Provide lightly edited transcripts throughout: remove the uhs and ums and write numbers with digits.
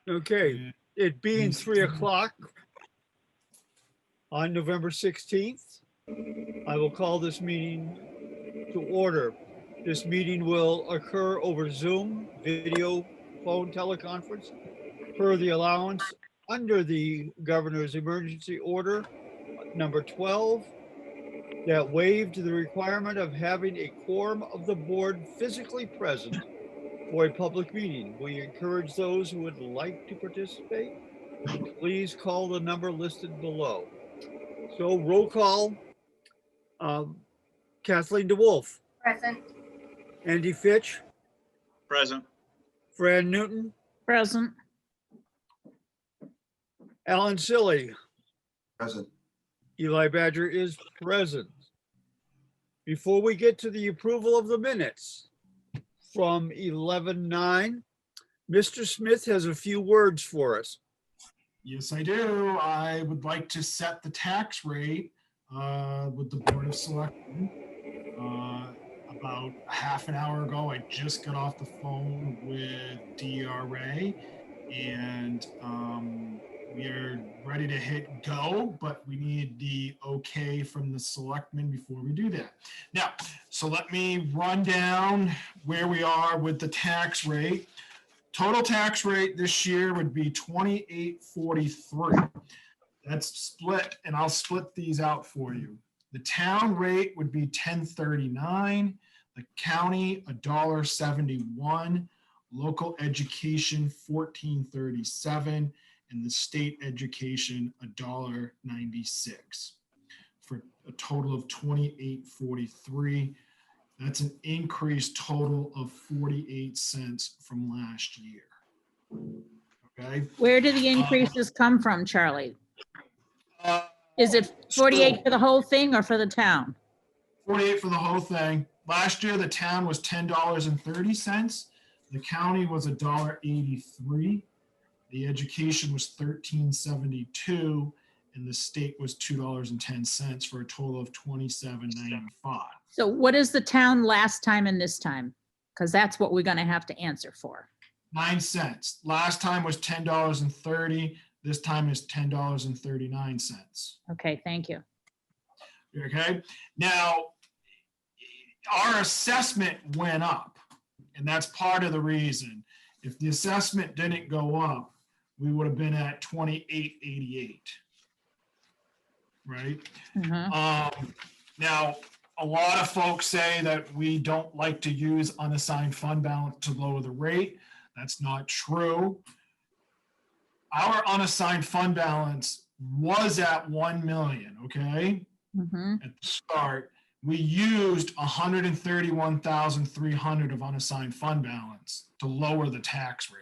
Okay, it being 3 o'clock on November 16th, I will call this meeting to order. This meeting will occur over Zoom, video, phone teleconference, per the allowance under the governor's emergency order number 12 that waived the requirement of having a quorum of the board physically present for a public meeting. We encourage those who would like to participate. Please call the number listed below. So roll call. Kathleen DeWolf, Present. Andy Fitch, Present. Fran Newton, Present. Alan Silly, Present. Eli Badger is present. Before we get to the approval of the minutes from 11:09, Mr. Smith has a few words for us. Yes, I do. I would like to set the tax rate with the Board of Selectmen. About a half an hour ago, I just got off the phone with DRA, and we are ready to hit go, but we need the okay from the selectmen before we do that. Now, so let me run down where we are with the tax rate. Total tax rate this year would be 2843. That's split, and I'll split these out for you. The town rate would be 1039, the county $1.71, local education 1437, and the state education $1.96 for a total of 2843. That's an increase total of 48 cents from last year. Okay. Where do the increases come from, Charlie? Is it 48 for the whole thing or for the town? 48 for the whole thing. Last year, the town was $10.30. The county was $1.83. The education was $13.72, and the state was $2.10 for a total of $27.95. So what is the town last time and this time? Because that's what we're going to have to answer for. 9 cents. Last time was $10.30. This time is $10.39. Okay, thank you. Okay. Now, our assessment went up, and that's part of the reason. If the assessment didn't go up, we would have been at 2888. Right? Now, a lot of folks say that we don't like to use unassigned fund balance to lower the rate. That's not true. Our unassigned fund balance was at 1 million, okay? At the start, we used 131,300 of unassigned fund balance to lower the tax rate.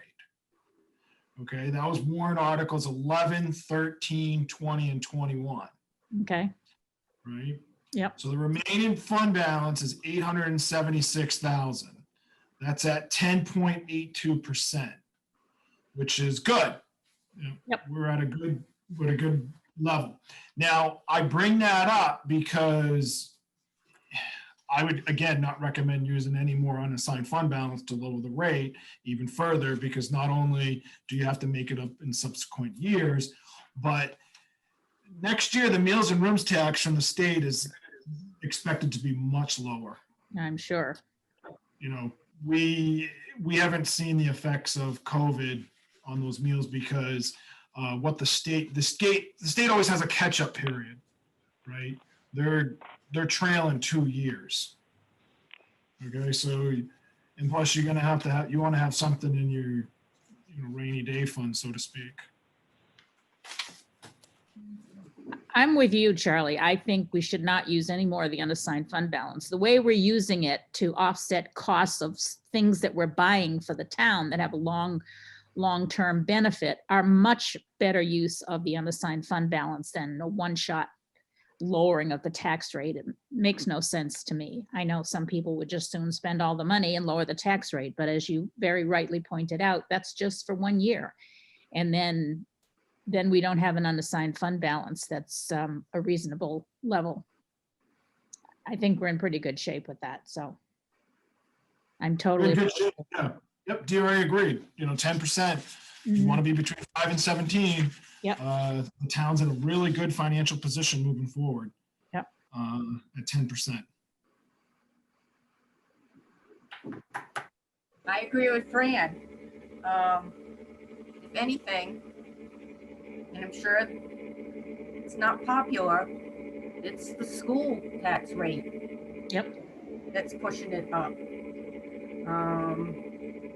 Okay, that was warrant articles 11, 13, 20, and 21. Okay. Right? Yep. So the remaining fund balance is 876,000. That's at 10.82%, which is good. Yep. We're at a good level. Now, I bring that up because I would, again, not recommend using any more unassigned fund balance to lower the rate even further, because not only do you have to make it up in subsequent years, but next year, the meals and rooms tax from the state is expected to be much lower. I'm sure. You know, we haven't seen the effects of COVID on those meals because what the state always has a catch-up period, right? They're trailing 2 years. Okay, so and plus you're gonna have to you want to have something in your rainy day fund, so to speak. I'm with you, Charlie. I think we should not use any more of the unassigned fund balance. The way we're using it to offset costs of things that we're buying for the town that have a long-term benefit are much better use of the unassigned fund balance than a one-shot lowering of the tax rate. It makes no sense to me. I know some people would just soon spend all the money and lower the tax rate, but as you very rightly pointed out, that's just for 1 year. And then we don't have an unassigned fund balance that's a reasonable level. I think we're in pretty good shape with that, so I'm totally. Yeah. Yep, DRA agreed. 10%. You want to be between 5 and 17. Yep. The town's in a really good financial position moving forward. Yep. At 10%. I agree with Fran. If anything, and I'm sure it's not popular, it's the school tax rate. Yep. That's pushing it up.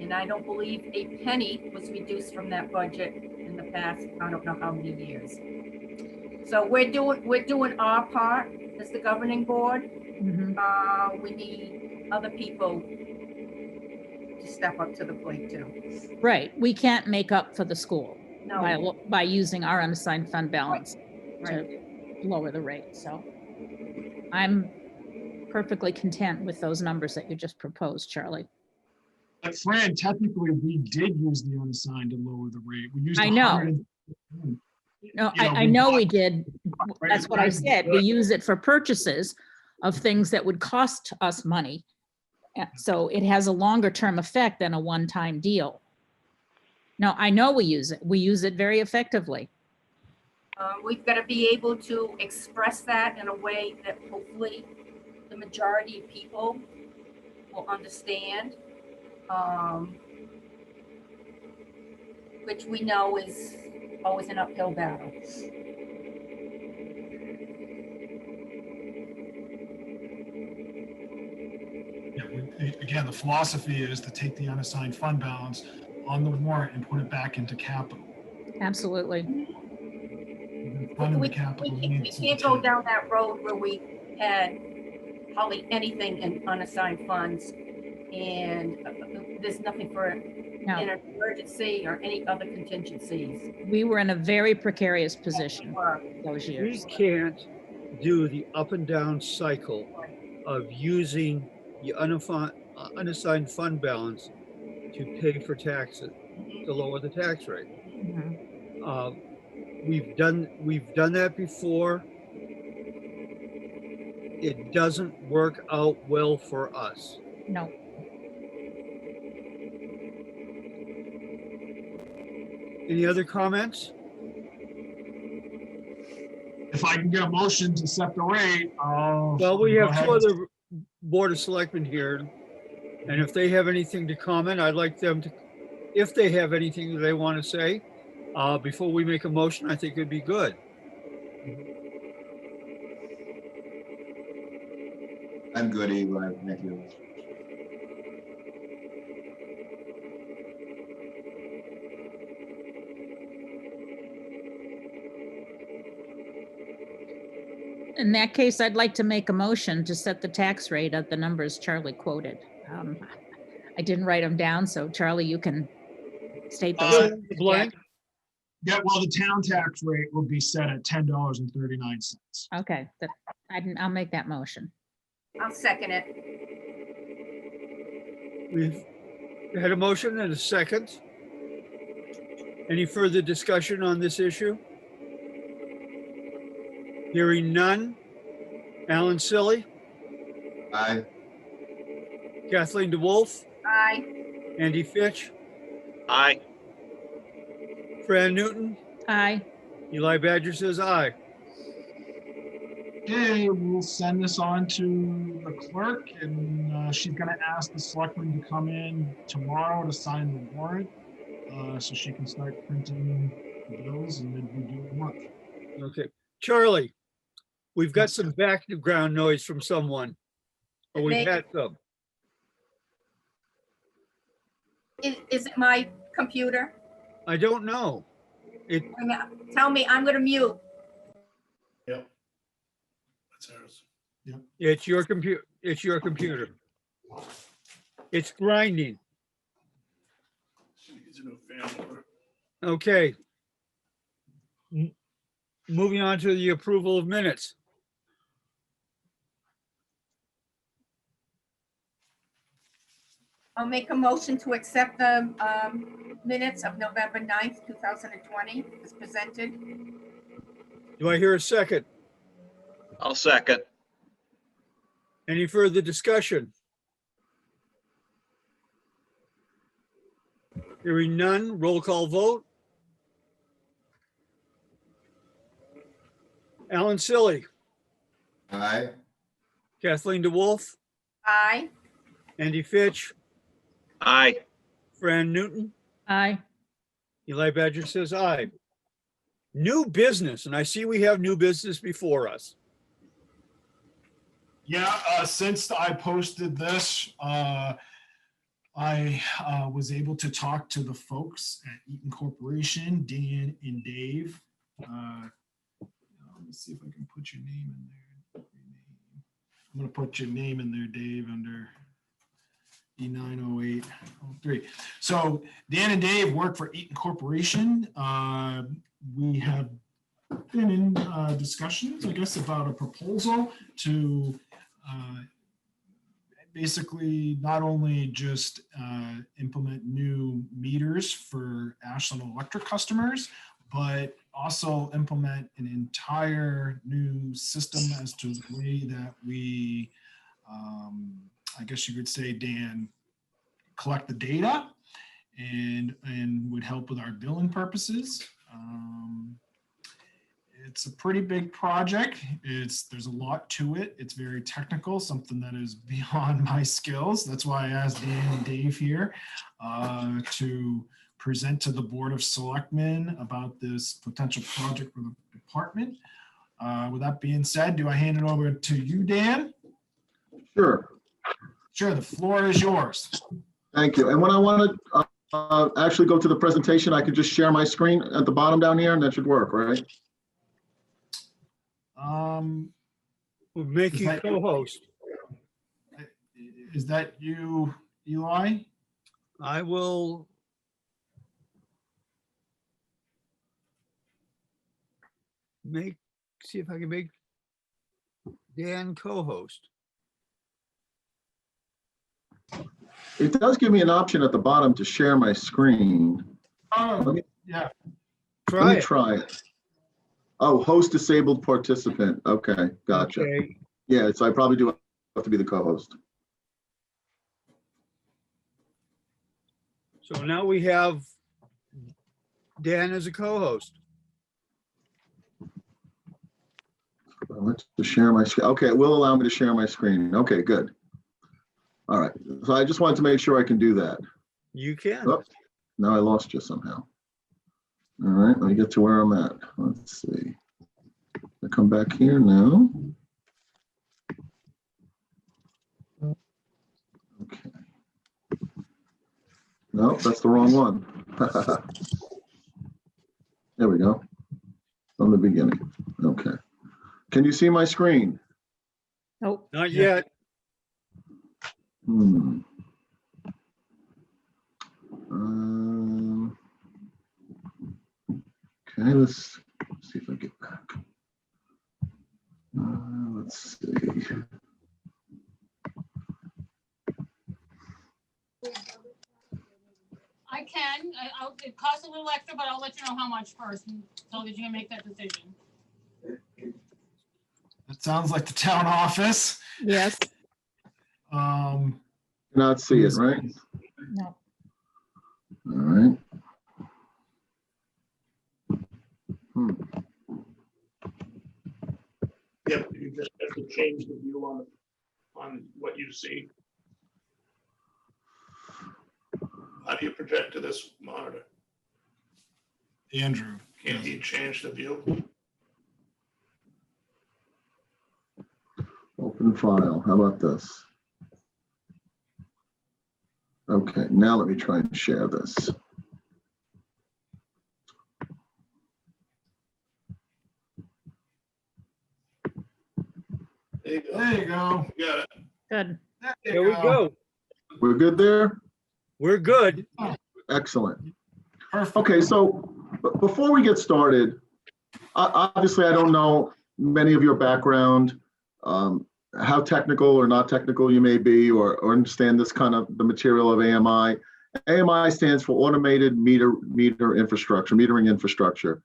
And I don't believe a penny was reduced from that budget in the past, I don't know how many years. So we're doing our part as the governing board. Mhm. We need other people to step up to the plate too. Right. We can't make up for the school No, by using our unassigned fund balance right. to lower the rate. So I'm perfectly content with those numbers that you just proposed, Charlie. But Fran, technically, we did use the unassigned to lower the rate. We used I know. 100. No, You know, I we know bought- we did. That's what I said. We use it for purchases of things that would cost us money. So it has a longer term effect than a one-time deal. No, I know we use it. We use it very effectively. We've got to be able to express that in a way that hopefully the majority of people will understand, which we know is always an uphill battle. Again, the philosophy is to take the unassigned fund balance on the warrant and put it back into capital. Absolutely. Funding We the capital we needs. can't go down that road where we had hardly anything in unassigned funds and there's nothing for in No, an emergency or any other contingencies. we were in a very precarious position Or- those We years. can't do the up and down cycle of using the unassigned fund balance to pay for taxes, to lower the tax rate. Mhm. We've done that before. It doesn't work out well for us. No, Any other comments? If I can get a motion to set the rate, I'll. Well, we go have ahead two and- other Board of Selectmen here. And if they have anything to comment, I'd like them to, if they have anything that they want to say, before we make a motion, I think it'd be good. I'm good, Eli, thank you. in that case, I'd like to make a motion to set the tax rate at the numbers Charlie quoted. I didn't write them down, so Charlie, you can state those. Blank, Yeah, well, the town tax rate will be set at $10.39. Okay, I'll make that motion. I'll second it. we've had a motion and a second. Any further discussion on this issue? Hearing none. Alan Silly, Aye, Kathleen DeWolf, Aye. Andy Fitch, Aye. Fran Newton, Aye. Eli Badger says aye. Okay, we'll send this on to the clerk and she's gonna ask the selectman to come in tomorrow to sign the warrant. So she can start printing the bills and then we do the month. Okay, Charlie, we've got some background noise from someone. Or we've had some. Is it my computer? I don't know. Tell me, I'm gonna mute. Yep. That's ours. It's your computer. It's your computer. It's grinding. He's a new family. Okay. Moving on to the approval of minutes. I'll make a motion to accept the minutes of November 9th, 2020 as presented. Do I hear a second? I'll second. Any further discussion? Hearing none, roll call vote. Alan Silly, Aye. Kathleen DeWolf, Aye. Andy Fitch, Aye. Fran Newton, Aye. Eli Badger says aye. New business, and I see we have new business before us. Yeah, since I posted this, I was able to talk to the folks at Eaton Corporation, Dan and Dave. Let me see if I can put your name in there. I'm gonna put your name in there, Dave, under E90803. So Dan and Dave work for Eaton Corporation. We have been in discussions, I guess, about a proposal to basically not only just implement new meters for Ashland Electric customers, but also implement an entire new system as to the way that we, I guess you could say, Dan, collect the data and would help with our billing purposes. It's a pretty big project. There's a lot to it. It's very technical, something that is beyond my skills. That's why I asked Dan and Dave here to present to the Board of Selectmen about this potential project for the department. With that being said, do I hand it over to you, Dan? Sure. Sure, the floor is yours. Thank you. And when I want to actually go to the presentation, I could just share my screen at the bottom down here, and that should work, right? We'll make you Is that- co-host. Is that you, Eli? I will. See if I can make Dan co-host. It does give me an option at the bottom to share my screen. Oh, Let me- yeah. Let Try me it. try it. Oh, host disabled participant. Okay, gotcha. Okay. Yeah, so I probably do have to be the co-host. So now we have Dan as a co-host. Let's just share my screen. Okay, it will allow me to share my screen. Okay, good. All right, so I just wanted to make sure I can do that. You can. Oh, now I lost you somehow. All right, let me get to where I'm at. Let's see. I come back here now. Okay. No, that's the wrong one. There we go. From the beginning. Okay. Can you see my screen? Nope. Not Yeah. yet. Okay, let's see if I get back. Let's see. I can. It costs a little extra, but I'll let you know how much first, so that you can make that decision. That sounds like the town office. Yes. Cannot see it, right? No. All right. Yep, you just have to change the view on what you see. How do you project to this monitor? Andrew. Can't you change the view? Open file. How about this? Okay, now let me try and share this. There you go. There you go. You got it. Good. There Here you we go. We're good there? We're good. Excellent. Perfect. Okay, so before we get started, obviously I don't know many of your background, how technical or not technical you may be, or understand this kind of the material of AMI. AMI stands for Automated Meter Infrastructure, Metering Infrastructure,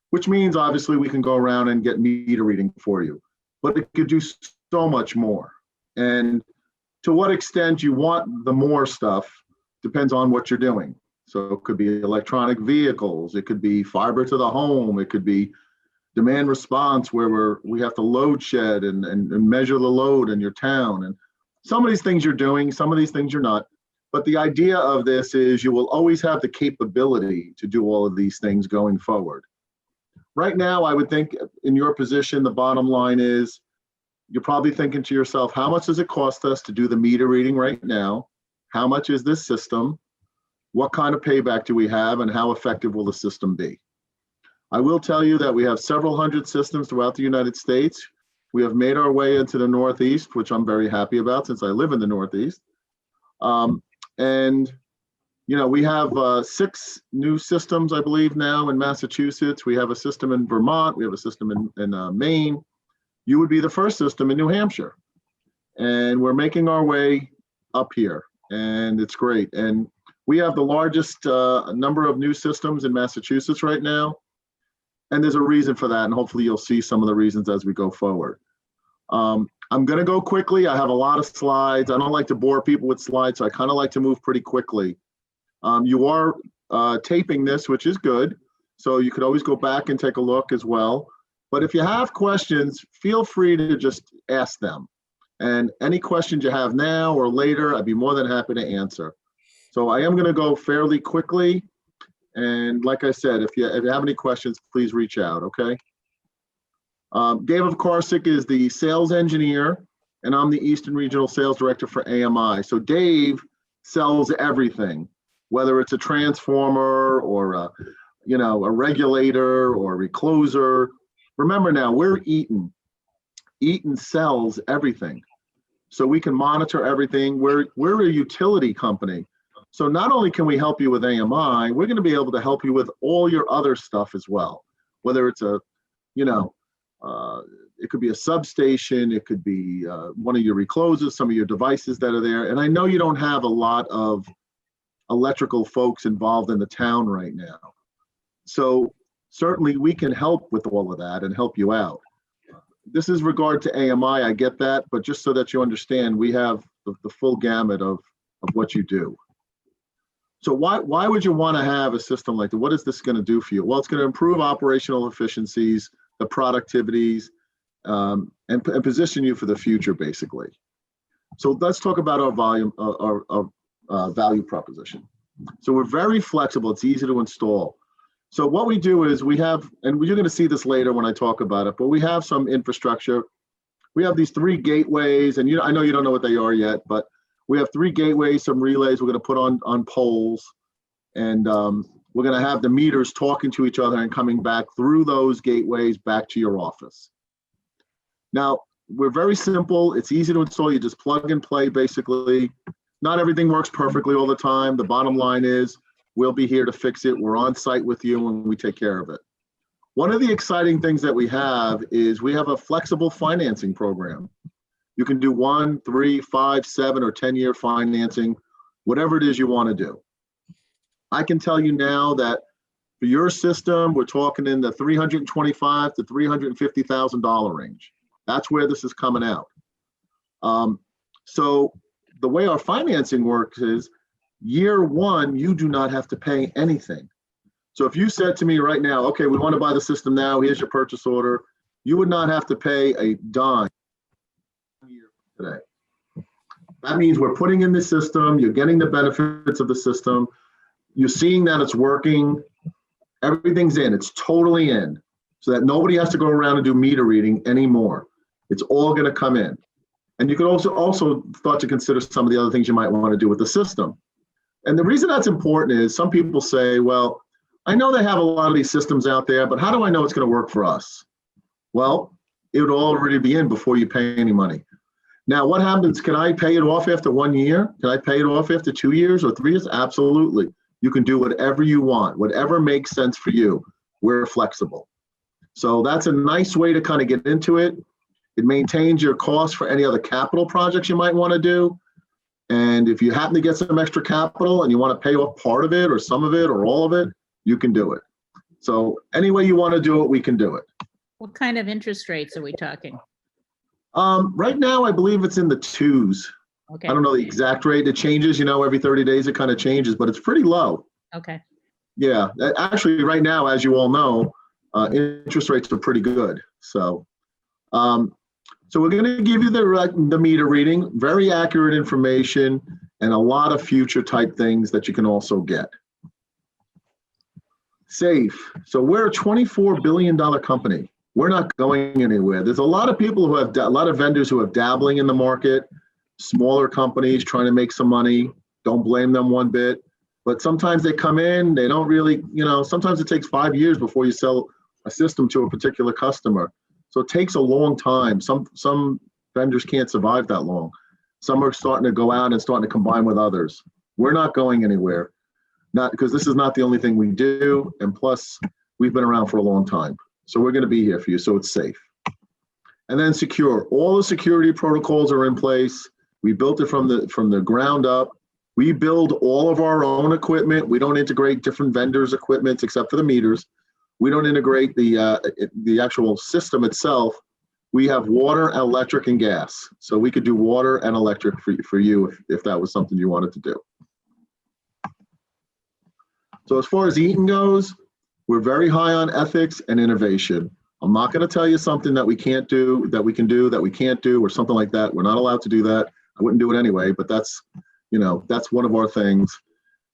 which means obviously we can go around and get meter reading for you, but it could do so much more. And to what extent you want the more stuff depends on what you're doing. So it could be electronic vehicles, it could be fiber to the home, it could be demand response where we have to load shed and measure the load in your town. And some of these things you're doing, some of these things you're not. But the idea of this is you will always have the capability to do all of these things going forward. Right now, I would think in your position, the bottom line is you're probably thinking to yourself, how much does it cost us to do the meter reading right now? How much is this system? What kind of payback do we have, and how effective will the system be? I will tell you that we have several hundred systems throughout the United States. We have made our way into the Northeast, which I'm very happy about since I live in the Northeast. And we have 6 new systems, I believe, now in Massachusetts. We have a system in Vermont. We have a system in Maine. You would be the first system in New Hampshire. And we're making our way up here, and it's great. And we have the largest number of new systems in Massachusetts right now. And there's a reason for that, and hopefully you'll see some of the reasons as we go forward. I'm going to go quickly. I have a lot of slides. I don't like to bore people with slides, so I kind of like to move pretty quickly. You are taping this, which is good, so you could always go back and take a look as well. But if you have questions, feel free to just ask them. And any questions you have now or later, I'd be more than happy to answer. So I am going to go fairly quickly. And like I said, if you have any questions, please reach out, okay? Dave Korsick is the sales engineer, and I'm the Eastern Regional Sales Director for AMI. So Dave sells everything, whether it's a transformer or a regulator or a recloser. Remember now, we're Eaton. Eaton sells everything. So we can monitor everything. We're a utility company. So not only can we help you with AMI, we're going to be able to help you with all your other stuff as well. Whether it's it could be a substation, it could be one of your reclosers, some of your devices that are there. And I know you don't have a lot of electrical folks involved in the town right now. So certainly we can help with all of that and help you out. This is regard to AMI, I get that, but just so that you understand, we have the full gamut of what you do. So why would you want to have a system like that? What is this going to do for you? Well, it's going to improve operational efficiencies, the productivities, and position you for the future, basically. So let's talk about our value proposition. So we're very flexible. It's easy to install. So what we do is we have, and you're going to see this later when I talk about it, but we have some infrastructure. We have these 3 gateways, and I know you don't know what they are yet, but we have 3 gateways, some relays we're going to put on poles, and we're going to have the meters talking to each other and coming back through those gateways back to your office. Now, we're very simple. It's easy to install. You just plug and play, basically. Not everything works perfectly all the time. The bottom line is we'll be here to fix it. We're on site with you and we take care of it. One of the exciting things that we have is we have a flexible financing program. You can do 1, 3, 5, 7, or 10-year financing, whatever it is you want to do. I can tell you now that for your system, we're talking in the $325,000 to $350,000 range. That's where this is coming out. So the way our financing works is year 1, you do not have to pay anything. So if you said to me right now, okay, we want to buy the system now, here's your purchase order, you would not have to pay a dime today. That means we're putting in the system, you're getting the benefits of the system, you're seeing that it's working, everything's in, it's totally in, so that nobody has to go around and do meter reading anymore. It's all going to come in. And you could also start to consider some of the other things you might want to do with the system. And the reason that's important is some people say, well, I know they have a lot of these systems out there, but how do I know it's going to work for us? Well, it would already be in before you pay any money. Now, what happens? Can I pay it off after 1 year? Can I pay it off after 2 years or 3 years? Absolutely. You can do whatever you want, whatever makes sense for you. We're flexible. So that's a nice way to kind of get into it. It maintains your costs for any other capital projects you might want to do. And if you happen to get some extra capital and you want to pay off part of it or some of it or all of it, you can do it. So any way you want to do it, we can do it. What kind of interest rates are we talking? Right now, I believe it's in the 2s. Okay. I don't know the exact rate. It changes, every 30 days it kind of changes, but it's pretty low. Okay. Yeah, actually, right now, as you all know, interest rates are pretty good. So we're going to give you the meter reading, very accurate information, and a lot of future type things that you can also get. Safe. So we're a $24 billion company. We're not going anywhere. There's a lot of people who have, a lot of vendors who have dabbling in the market, smaller companies trying to make some money. Don't blame them one bit. But sometimes they come in, they don't really, sometimes it takes 5 years before you sell a system to a particular customer. So it takes a long time. Some vendors can't survive that long. Some are starting to go out and starting to combine with others. We're not going anywhere. Not because this is not the only thing we do. And plus, we've been around for a long time. So we're going to be here for you. So it's safe. And then secure. All the security protocols are in place. We built it from the ground up. We build all of our own equipment. We don't integrate different vendors' equipment except for the meters. We don't integrate the actual system itself. We have water, electric, and gas. So we could do water and electric for you if that was something you wanted to do. So as far as Eaton goes, we're very high on ethics and innovation. I'm not going to tell you something that we can't do, that we can do, that we can't do, or something like that. We're not allowed to do that. I wouldn't do it anyway, but that's one of our things.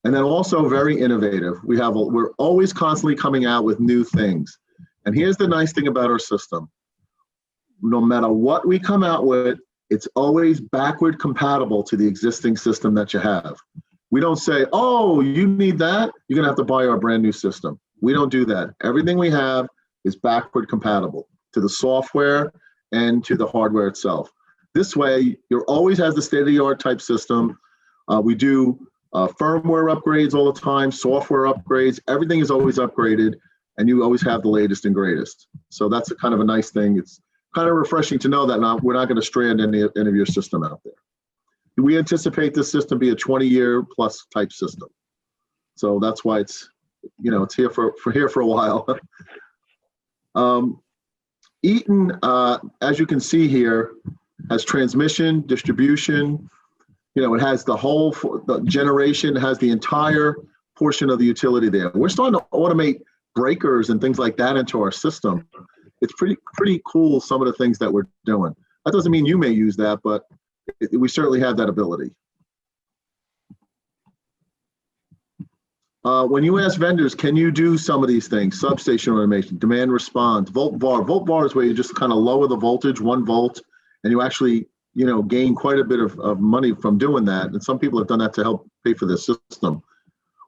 And then also very innovative. We're always constantly coming out with new things. And here's the nice thing about our system. No matter what we come out with, it's always backward compatible to the existing system that you have. We don't say, oh, you need that? You're going to have to buy our brand new system. We don't do that. Everything we have is backward compatible to the software and to the hardware itself. This way, you always has the state-of-the-art type system. We do firmware upgrades all the time, software upgrades. Everything is always upgraded, and you always have the latest and greatest. So that's kind of a nice thing. It's kind of refreshing to know that we're not going to strand any of your system out there. We anticipate this system be a 20-year plus type system. So that's why it's here for a while. Eaton, as you can see here, has transmission, distribution. It has the generation, has the entire portion of the utility there. We're starting to automate breakers and things like that into our system. It's pretty cool, some of the things that we're doing. That doesn't mean you may use that, but we certainly have that ability. When you ask vendors, can you do some of these things? Substation automation, demand response, volt var. Volt var is where you just kind of lower the voltage 1 volt, and you actually gain quite a bit of money from doing that. And some people have done that to help pay for this system.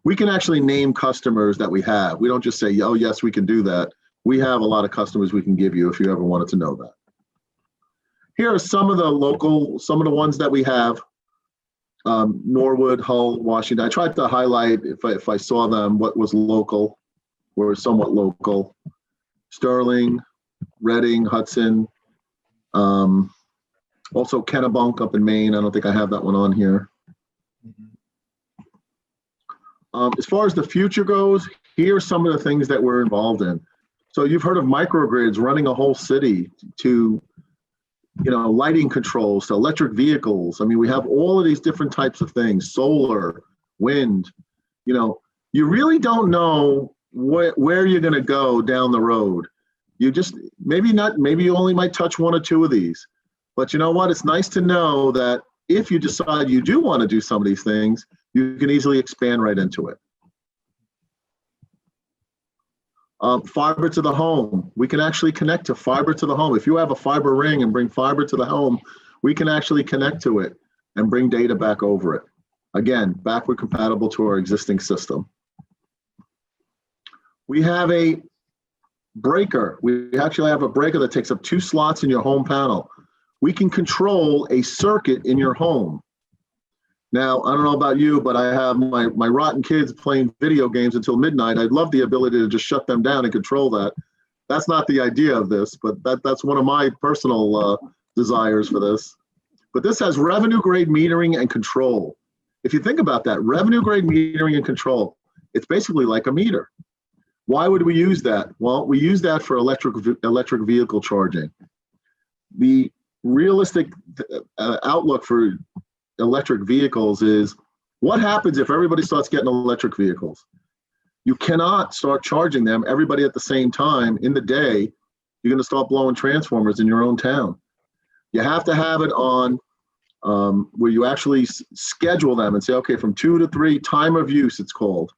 We can actually name customers that we have. We don't just say, oh, yes, we can do that. We have a lot of customers we can give you if you ever wanted to know that. Here are some of the ones that we have. Norwood, Hull, Washington. I tried to highlight, if I saw them, what was local or somewhat local. Sterling, Reading, Hudson. Also Kennebunk up in Maine. I don't think I have that one on here. As far as the future goes, here are some of the things that we're involved in. So you've heard of microgrids running a whole city to lighting controls, to electric vehicles. I mean, we have all of these different types of things, solar, wind. You really don't know where you're going to go down the road. You just, maybe you only might touch 1 or 2 of these. But you know what? It's nice to know that if you decide you do want to do some of these things, you can easily expand right into it. Fiber to the home. We can actually connect to fiber to the home. If you have a fiber ring and bring fiber to the home, we can actually connect to it and bring data back over it. Again, backward compatible to our existing system. We have a breaker. We actually have a breaker that takes up 2 slots in your home panel. We can control a circuit in your home. Now, I don't know about you, but I have my rotten kids playing video games until midnight. I'd love the ability to just shut them down and control that. That's not the idea of this, but that's one of my personal desires for this. But this has revenue grade metering and control. If you think about that, revenue grade metering and control, it's basically like a meter. Why would we use that? Well, we use that for electric vehicle charging. The realistic outlook for electric vehicles is, what happens if everybody starts getting electric vehicles? You cannot start charging them, everybody at the same time in the day. You're going to start blowing transformers in your own town. You have to have it on where you actually schedule them and say, okay, from 2 to 3, time of use, it's called.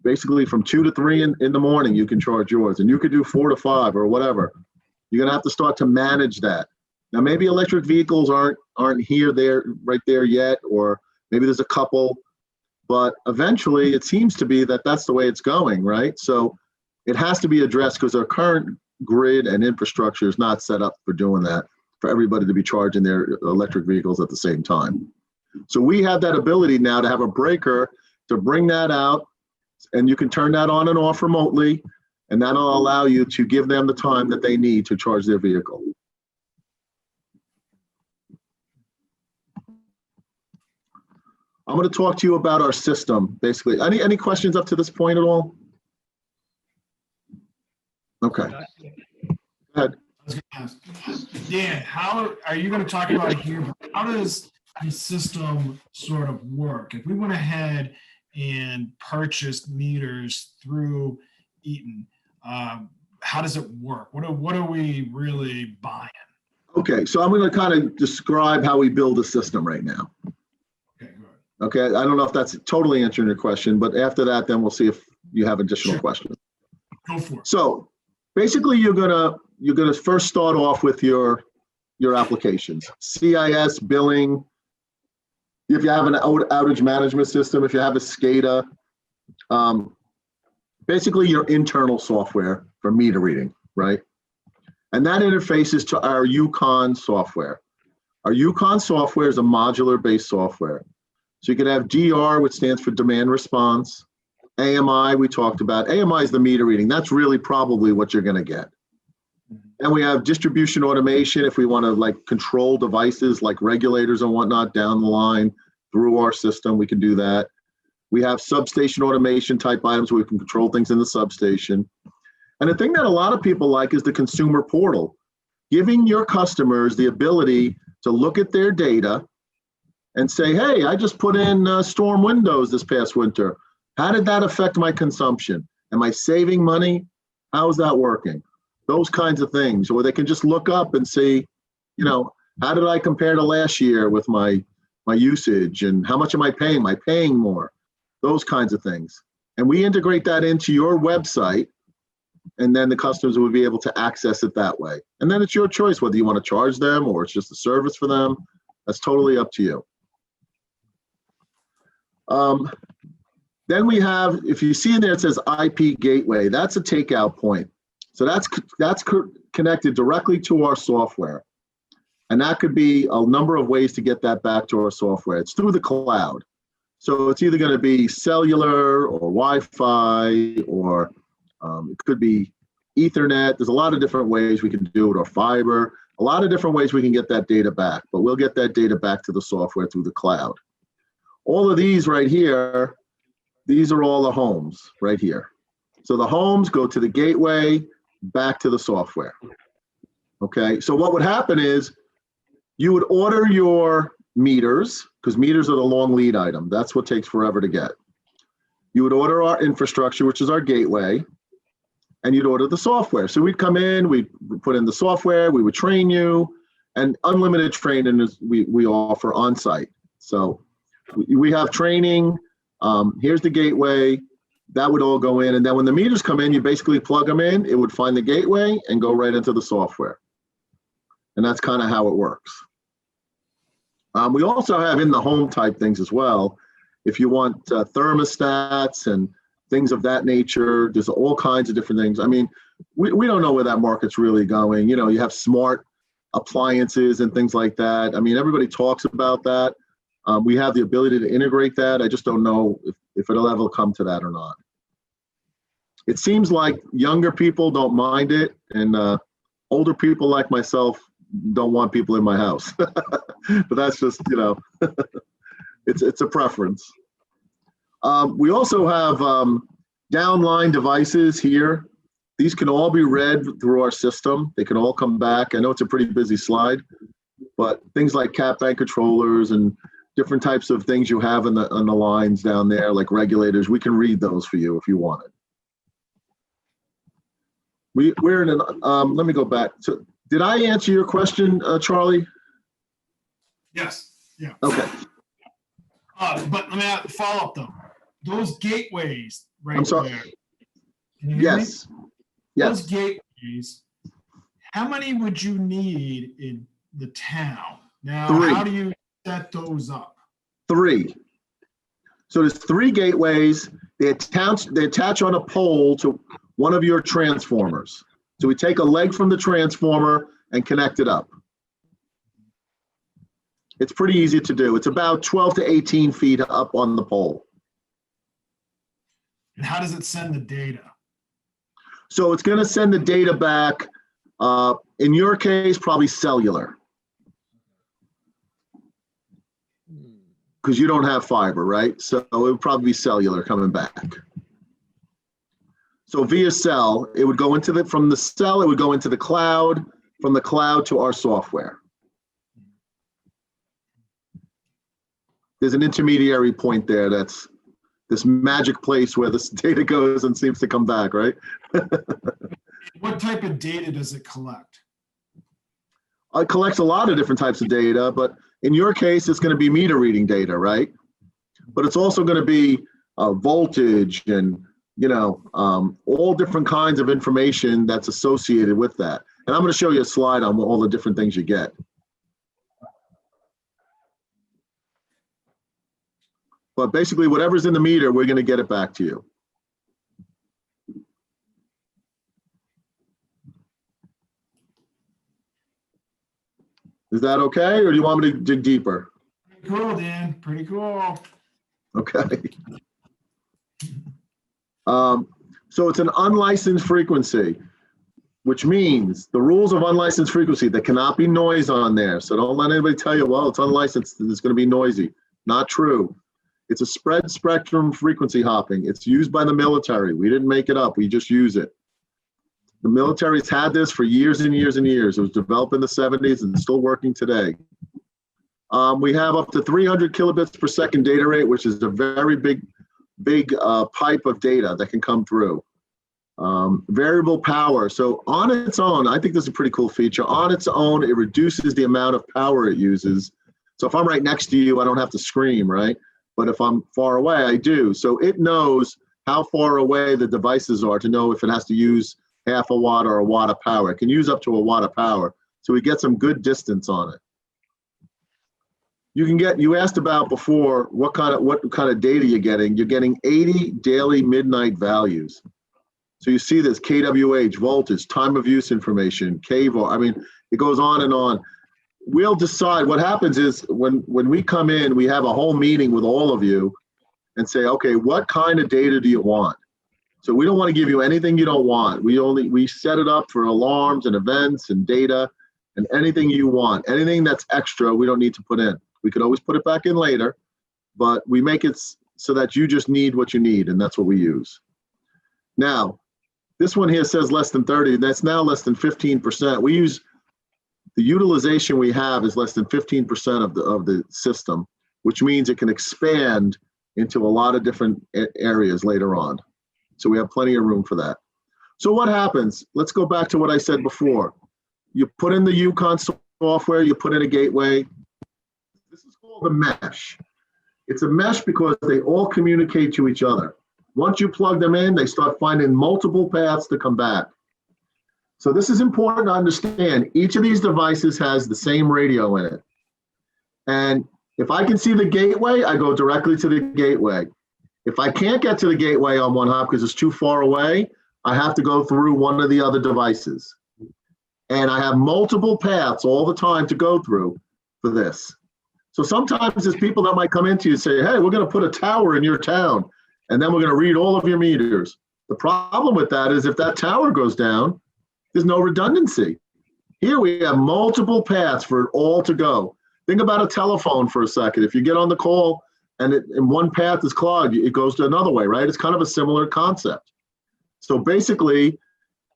Basically, from 2 to 3 in the morning, you can charge yours, and you could do 4 to 5 or whatever. You're gonna have to start to manage that. Now, maybe electric vehicles aren't right there yet, or maybe there's a couple, but eventually it seems to be that that's the way it's going, right? So it has to be addressed because our current grid and infrastructure is not set up for doing that, for everybody to be charging their electric vehicles at the same time. So we have that ability now to have a breaker to bring that out, and you can turn that on and off remotely, and that'll allow you to give them the time that they need to charge their vehicle. I'm going to talk to you about our system, basically. Any questions up to this point at all? Okay. Go ahead. I was gonna ask, Dan, how are you going to talk about it here? How does the system sort of work? If we went ahead and purchased meters through Eaton, how does it work? What are we really buying? Okay, so I'm going to kind of describe how we build a system right now. Okay, good. Okay, I don't know if that's totally answering your question, but after that, then we'll see if you have additional questions. Go for it. So basically, you're gonna first start off with your applications, CIS, billing. If you have an outage management system, if you have a SCADA, basically your internal software for meter reading, right? And that interfaces to our Yukon software. Our Yukon software is a modular-based software. So you can have DR, which stands for demand response. AMI, we talked about. AMI is the meter reading. That's really probably what you're gonna get. And we have distribution automation if we want to like control devices like regulators and whatnot down the line through our system, we can do that. We have substation automation type items where we can control things in the substation. And the thing that a lot of people like is the consumer portal, giving your customers the ability to look at their data and say, hey, I just put in storm windows this past winter. How did that affect my consumption? Am I saving money? How's that working? Those kinds of things. Or they can just look up and see, you know, how did I compare to last year with my usage, and how much am I paying? Am I paying more? Those kinds of things. And we integrate that into your website, and then the customers will be able to access it that way. And then it's your choice whether you want to charge them or it's just a service for them. That's totally up to you. Then we have, if you see in there, it says IP gateway. That's a takeout point. So that's connected directly to our software. And that could be a number of ways to get that back to our software. It's through the cloud. So it's either going to be cellular or Wi-Fi, or it could be Ethernet. There's a lot of different ways we can do it, or fiber. A lot of different ways we can get that data back, but we'll get that data back to the software through the cloud. All of these right here, these are all the homes right here. So the homes go to the gateway, back to the software. Okay, so what would happen is you would order your meters, because meters are the long lead item. That's what takes forever to get. You would order our infrastructure, which is our gateway, and you'd order the software. So we'd come in, we'd put in the software, we would train you, and unlimited training is we offer on site. So we have training. Here's the gateway. That would all go in, and then when the meters come in, you basically plug them in. It would find the gateway and go right into the software. And that's kind of how it works. We also have in the home type things as well. If you want thermostats and things of that nature, there's all kinds of different things. I mean, we don't know where that market's really going. You know, you have smart appliances and things like that. I mean, everybody talks about that. We have the ability to integrate that. I just don't know if it'll ever come to that or not. It seems like younger people don't mind it, and older people like myself don't want people in my house. But that's just, you know, it's a preference. We also have downline devices here. These can all be read through our system. They can all come back. I know it's a pretty busy slide, but things like cat bank controllers and different types of things you have on the lines down there, like regulators. We can read those for you if you want it. We're in an, let me go back. So did I answer your question, Charlie? Yes, yeah. Okay. But let me follow up though. Those gateways right I'm sorry. there. Can you hear me? Yes. Those Yes. gateways, how many would you need in the town? Now, 3. how do you set those up? 3. So there's 3 gateways. They attach on a pole to one of your transformers. So we take a leg from the transformer and connect it up. It's pretty easy to do. It's about 12 to 18 feet up on the pole. And how does it send the data? So it's going to send the data back, in your case, probably cellular. Because you don't have fiber, right? So it would probably be cellular coming back. So via cell, it would go into from the cell, it would go into the cloud, from the cloud to our software. There's an intermediary point there that's this magic place where this data goes and seems to come back, right? What type of data does it collect? It collects a lot of different types of data, but in your case, it's going to be meter reading data, right? But it's also going to be voltage and, you know, all different kinds of information that's associated with that. And I'm going to show you a slide on all the different things you get. But basically, whatever's in the meter, we're going to get it back to you. Is that okay, or do you want me to dig deeper? Pretty cool, Dan. Pretty cool. Okay. So it's an unlicensed frequency, which means the rules of unlicensed frequency, there cannot be noise on there. So don't let anybody tell you, well, it's unlicensed, it's going to be noisy. Not true. It's a spread spectrum frequency hopping. It's used by the military. We didn't make it up. We just use it. The military's had this for years and years and years. It was developed in the 70s and still working today. We have up to 300 kilobits per second data rate, which is a very big pipe of data that can come through. Variable power. So on its own, I think this is a pretty cool feature. On its own, it reduces the amount of power it uses. So if I'm right next to you, I don't have to scream, right? But if I'm far away, I do. So it knows how far away the devices are to know if it has to use half a watt or a watt of power. It can use up to a watt of power. So we get some good distance on it. You asked about before what kind of data you're getting. You're getting 80 daily midnight values. So you see this kWh, voltage, time of use information, kVAR. I mean, it goes on and on. We'll decide. What happens is when we come in, we have a whole meeting with all of you and say, okay, what kind of data do you want? So we don't want to give you anything you don't want. We set it up for alarms and events and data and anything you want. Anything that's extra, we don't need to put in. We could always put it back in later, but we make it so that you just need what you need, and that's what we use. Now, this one here says less than 30. That's now less than 15%. We use the utilization we have is less than 15% of the system, which means it can expand into a lot of different areas later on. So we have plenty of room for that. So what happens? Let's go back to what I said before. You put in the Yukon software, you put in a gateway. This is called a mesh. It's a mesh because they all communicate to each other. Once you plug them in, they start finding multiple paths to come back. So this is important to understand. Each of these devices has the same radio in it. And if I can see the gateway, I go directly to the gateway. If I can't get to the gateway on one hop because it's too far away, I have to go through one of the other devices. And I have multiple paths all the time to go through for this. So sometimes there's people that might come into you and say, hey, we're going to put a tower in your town, and then we're going to read all of your meters. The problem with that is if that tower goes down, there's no redundancy. Here we have multiple paths for it all to go. Think about a telephone for a second. If you get on the call and one path is clogged, it goes to another way, right? It's kind of a similar concept. So basically,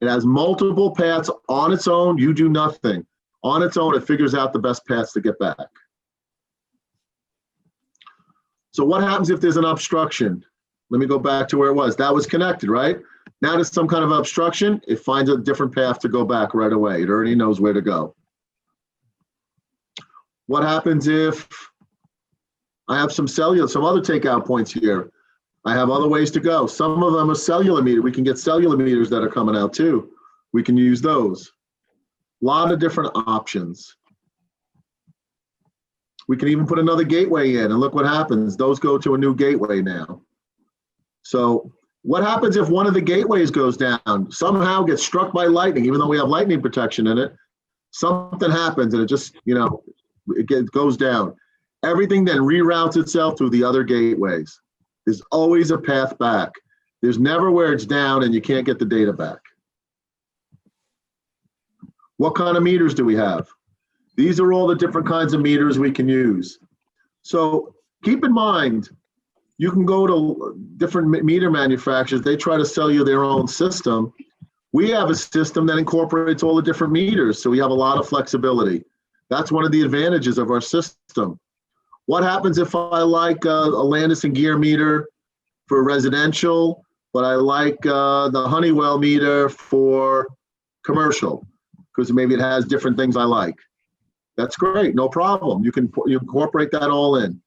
it has multiple paths on its own. You do nothing. On its own, it figures out the best paths to get back. So what happens if there's an obstruction? Let me go back to where it was. That was connected, right? Now there's some kind of obstruction. It finds a different path to go back right away. It already knows where to go. What happens if I have some other takeout points here? I have other ways to go. Some of them are cellular meter. We can get cellular meters that are coming out too. We can use those. A lot of different options. We can even put another gateway in and look what happens. Those go to a new gateway now. So what happens if one of the gateways goes down, somehow gets struck by lightning, even though we have lightning protection in it, something happens and it just, it goes down. Everything then reroutes itself through the other gateways. There's always a path back. There's never where it's down and you can't get the data back. What kind of meters do we have? These are all the different kinds of meters we can use. So keep in mind, you can go to different meter manufacturers. They try to sell you their own system. We have a system that incorporates all the different meters, so we have a lot of flexibility. That's one of the advantages of our system. What happens if I like a Landis & Gyr meter for residential, but I like the Honeywell meter for commercial, because maybe it has different things I like? That's great, no problem. You incorporate that all in.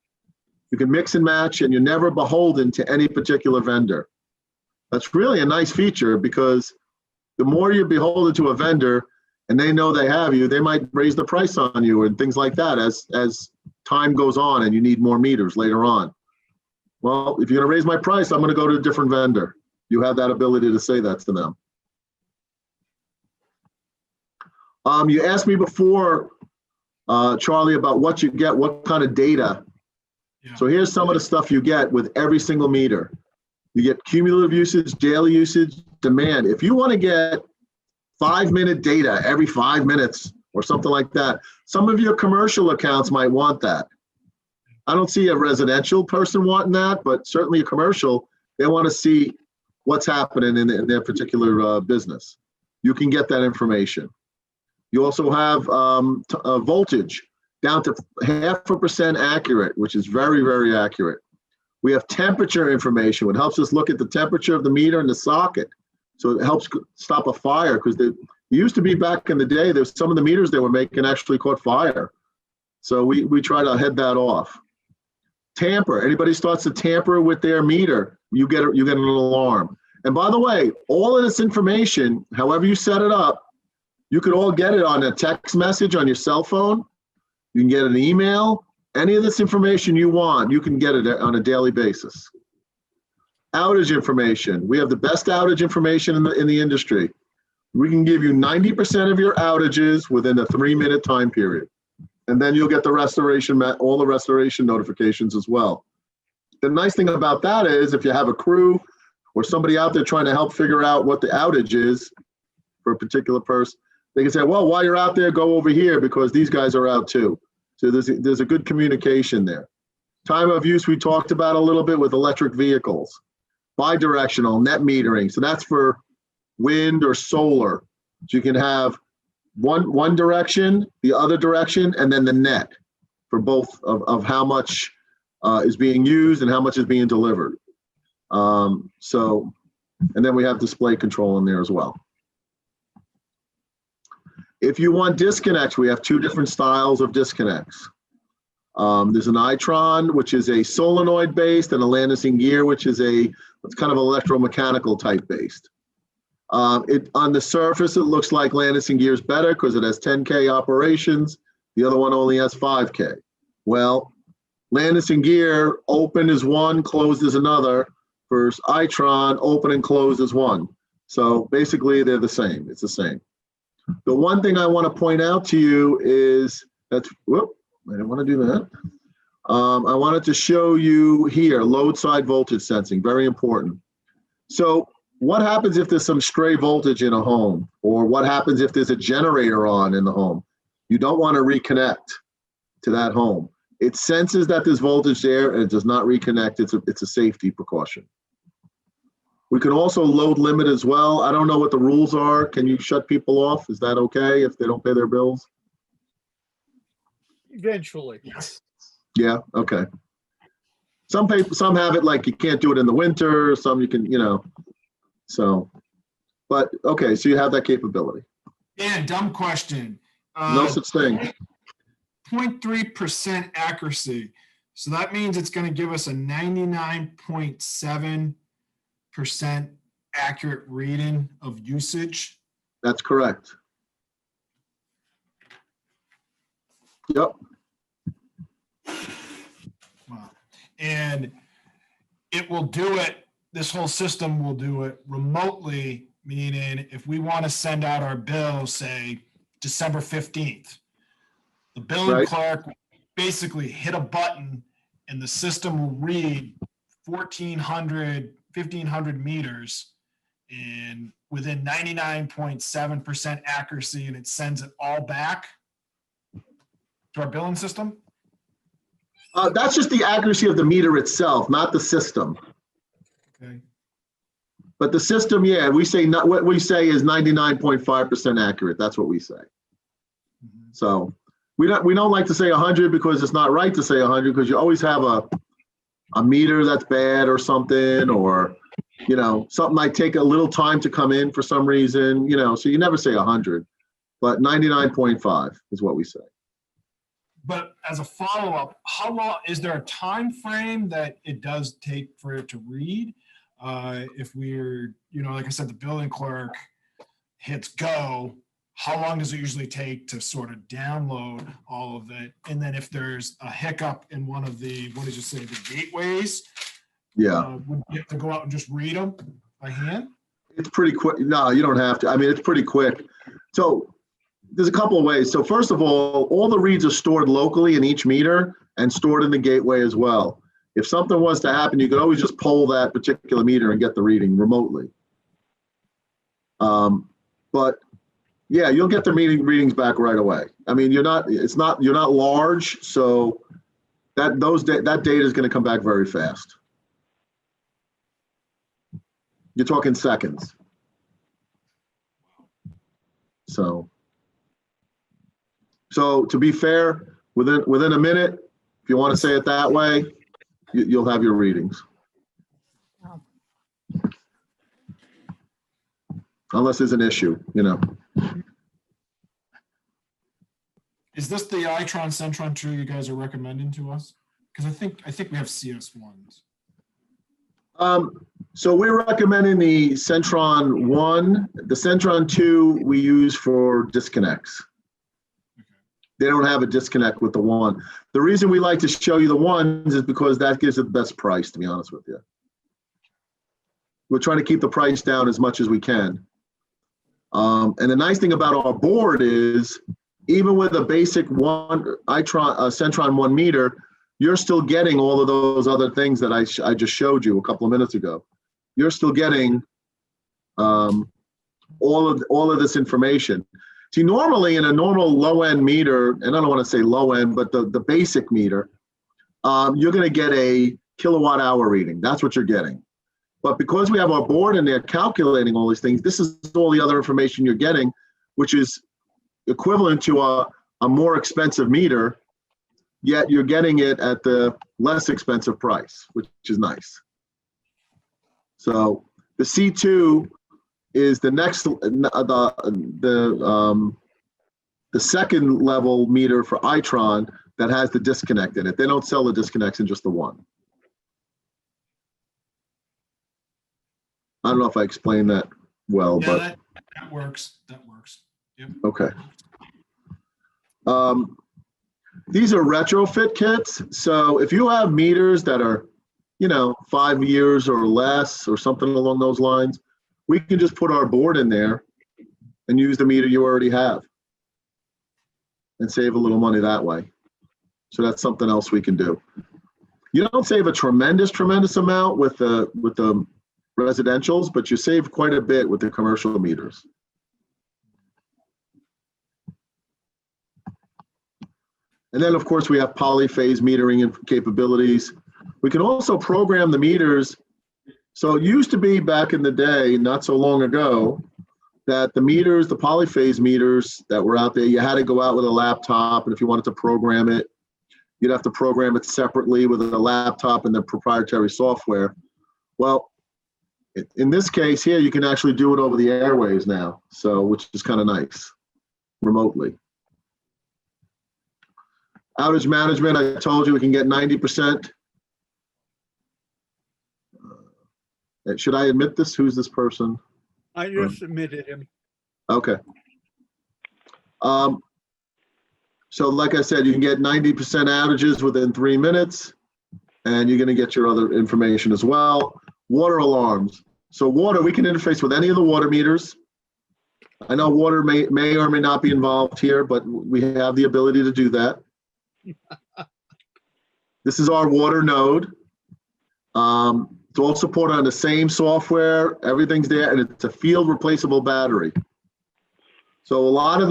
You can mix and match, and you're never beholden to any particular vendor. That's really a nice feature, because the more you're beholden to a vendor and they know they have you, they might raise the price on you and things like that as time goes on and you need more meters later on. Well, if you're gonna raise my price, I'm gonna go to a different vendor. You have that ability to say that to them. You asked me before, Charlie, about what you get, what kind of data. Yeah. So here's some of the stuff you get with every single meter. You get cumulative usage, daily usage, demand. If you want to get 5-minute data every 5 minutes or something like that, some of your commercial accounts might want that. I don't see a residential person wanting that, but certainly a commercial, they want to see what's happening in their particular business. You can get that information. You also have voltage down to 0.5% accurate, which is very, very accurate. We have temperature information, which helps us look at the temperature of the meter and the socket. So it helps stop a fire, because it used to be back in the day, there's some of the meters they were making actually caught fire. So we try to head that off. Tamper, anybody starts to tamper with their meter, you get an alarm. And by the way, all of this information, however you set it up, you could all get it on a text message on your cell phone. You can get an email. Any of this information you want, you can get it on a daily basis. Outage information. We have the best outage information in the industry. We can give you 90% of your outages within a 3-minute time period. And then you'll get the restoration, all the restoration notifications as well. The nice thing about that is if you have a crew or somebody out there trying to help figure out what the outage is for a particular person, they can say, well, while you're out there, go over here because these guys are out too. So there's a good communication there. Time of use, we talked about a little bit with electric vehicles. Bidirectional net metering. So that's for wind or solar. So you can have one direction, the other direction, and then the net for both of how much is being used and how much is being delivered. And then we have display control in there as well. If you want disconnects, we have 2 different styles of disconnects. There's an Itron, which is a solenoid based, and a Landis & Gyr, which is it's kind of electromechanical type based. On the surface, it looks like Landis & Gyr is better because it has 10K operations. The other one only has 5K. Well, Landis & Gyr, open is one, closed is another, versus Itron, open and closed is one. So basically, they're the same. It's the same. The one thing I want to point out to you is I didn't want to do that. I wanted to show you here, load side voltage sensing, very important. So what happens if there's some stray voltage in a home, or what happens if there's a generator on in the home? You don't want to reconnect to that home. It senses that there's voltage there and it does not reconnect. It's a safety precaution. We can also load limit as well. I don't know what the rules are. Can you shut people off? Is that okay if they don't pay their bills? Eventually. Yes. Yeah, okay. Some have it like you can't do it in the winter, some you can, so, but, okay, so you have that capability. Dan, dumb question. No such thing. 0.3% accuracy. So that means it's going to give us a 99.7% accurate reading of usage. That's correct. Yep. Wow. And it will do it, this whole system will do it remotely, meaning if we want to send out our bill, say December 15th, the billing Right. clerk will basically hit a button and the system will read 1,500 meters and within 99.7% accuracy, and it sends it all back to our billing system. That's just the accuracy of the meter itself, not the system. Okay. But the system, yeah, we say not, what we say is 99.5% accurate. That's what we say. Mhm. So we don't like to say 100 because it's not right to say 100 because you always have a meter that's bad or something, or something might take a little time to come in for some reason, so you never say 100, but 99.5 is what we say. But as a follow-up, how long, is there a time frame that it does take for it to read? If we're, like I said, the billing clerk hits go, how long does it usually take to sort of download all of it? And then if there's a hiccup in one of the, what did you say, the gateways? Yeah, Would you have to go out and just read them by hand? it's pretty quick. No, you don't have to. I mean, it's pretty quick. So there's a couple of ways. So first of all the reads are stored locally in each meter and stored in the gateway as well. If something was to happen, you could always just poll that particular meter and get the reading remotely. But yeah, you'll get the readings back right away. I mean, you're not large, so that data is going to come back very fast. You're talking seconds. So to be fair, within a minute, if you want to say it that way, you'll have your readings. Wow. Unless there's an issue, Is this the Itron Centron 2 you guys are recommending to us? Because I think we have CS1s. So we're recommending the Centron 1. The Centron 2 we use for disconnects. They don't have a disconnect with the 1. The reason we like to show you the 1s is because that gives it the best price, to be honest with you. We're trying to keep the price down as much as we can. And the nice thing about our board is, even with a basic Centron 1 meter, you're still getting all of those other things that I just showed you a couple of minutes ago. You're still getting all of this information. See, normally in a normal low-end meter, and I don't want to say low-end, but the basic meter, you're going to get a kilowatt-hour reading. That's what you're getting. But because we have our board and they're calculating all these things, this is all the other information you're getting, which is equivalent to a more expensive meter, yet you're getting it at the less expensive price, which is nice. So the C2 is the next, the second level meter for Itron that has the disconnect in it. They don't sell the disconnects in just the 1. I don't know if I explained that well, Yeah, but that works. That works. Yep. okay. These are retrofit kits. So if you have meters that are, 5 years or less or something along those lines, we can just put our board in there and use the meter you already have and save a little money that way. So that's something else we can do. You don't save a tremendous amount with the residentials, but you save quite a bit with the commercial meters. And then, of course, we have polyphase metering and capabilities. We can also program the meters. So it used to be back in the day, not so long ago, that the meters, the polyphase meters that were out there, you had to go out with a laptop, and if you wanted to program it, you'd have to program it separately with a laptop and the proprietary software. Well, in this case here, you can actually do it over the airwaves now, so which is kind of nice, remotely. Outage management, I told you we can get 90%. Should I admit this? Who's this person? I just admitted him. Okay. So like I said, you can get 90% outages within 3 minutes, and you're going to get your other information as well. Water alarms. So water, we can interface with any of the water meters. I know water may or may not be involved here, but we have the ability to do that. This is our water node. It's all supported on the same software. Everything's there, and it's a field replaceable battery. So a lot of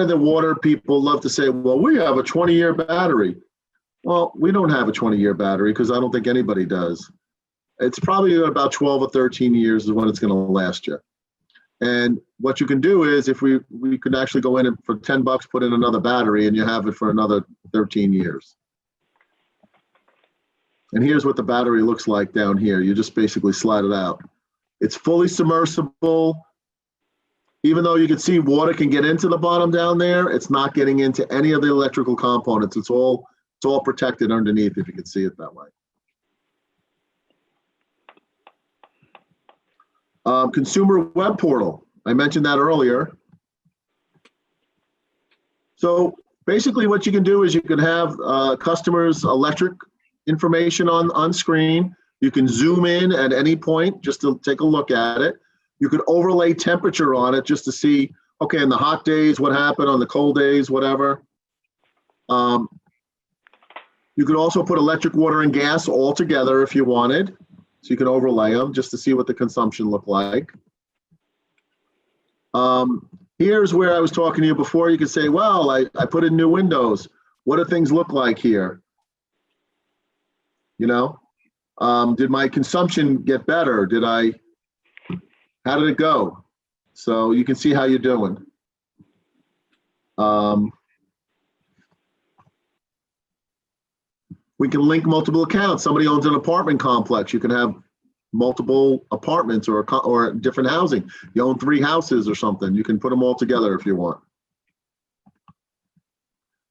the water people love to say, well, we have a 20-year battery. Well, we don't have a 20-year battery because I don't think anybody does. It's probably about 12 or 13 years is when it's going to last you. And what you can do is if we could actually go in and for $10 put in another battery and you have it for another 13 years. And here's what the battery looks like down here. You just basically slide it out. It's fully submersible. Even though you can see water can get into the bottom down there, it's not getting into any of the electrical components. It's all protected underneath, if you can see it that way. Consumer web portal. I mentioned that earlier. So basically what you can do is you can have customers' electric information on screen. You can zoom in at any point just to take a look at it. You could overlay temperature on it just to see, okay, in the hot days, what happened, on the cold days, whatever. You could also put electric, water, and gas all together if you wanted. So you can overlay them just to see what the consumption looked like. Here's where I was talking to you before. You could say, well, I put in new windows. What do things look like here? You know, did my consumption get better? How did it go? So you can see how you're doing. We can link multiple accounts. Somebody owns an apartment complex. You can have multiple apartments or different housing. You own 3 houses or something. You can put them all together if you want.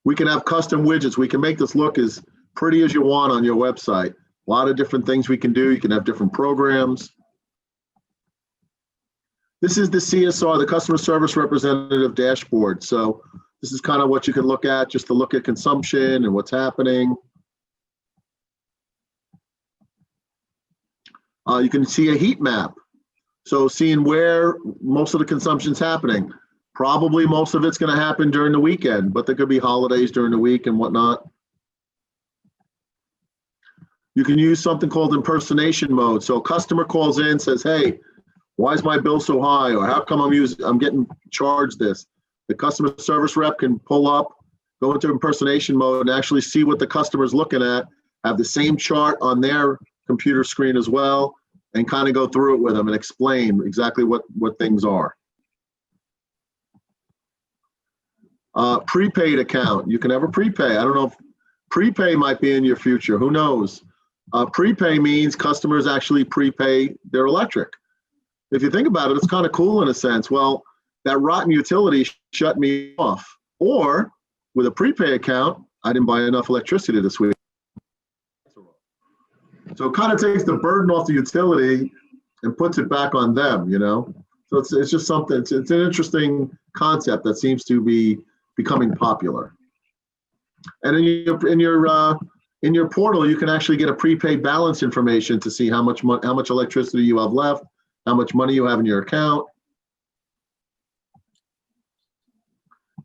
We can have custom widgets. We can make this look as pretty as you want on your website. A lot of different things we can do. You can have different programs. This is the CSR, the Customer Service Representative dashboard. So this is kind of what you can look at, just to look at consumption and what's happening. You can see a heat map. So seeing where most of the consumption's happening. Probably most of it's going to happen during the weekend, but there could be holidays during the week and whatnot. You can use something called impersonation mode. So a customer calls in, says, hey, why is my bill so high? Or how come I'm getting charged this? The customer service rep can pull up, go into impersonation mode and actually see what the customer's looking at, have the same chart on their computer screen as well, and kind of go through it with them and explain exactly what things are. Prepaid account. You can have a prepay. I don't know if prepay might be in your future. Who knows? Prepay means customers actually prepay their electric. If you think about it, it's kind of cool in a sense. Well, that rotten utility shut me off. Or with a prepay account, I didn't buy enough electricity this week. So it kind of takes the burden off the utility and puts it back on them, you know? So it's just something, it's an interesting concept that seems to be becoming popular. And in your portal, you can actually get a prepaid balance information to see how much electricity you have left, how much money you have in your account.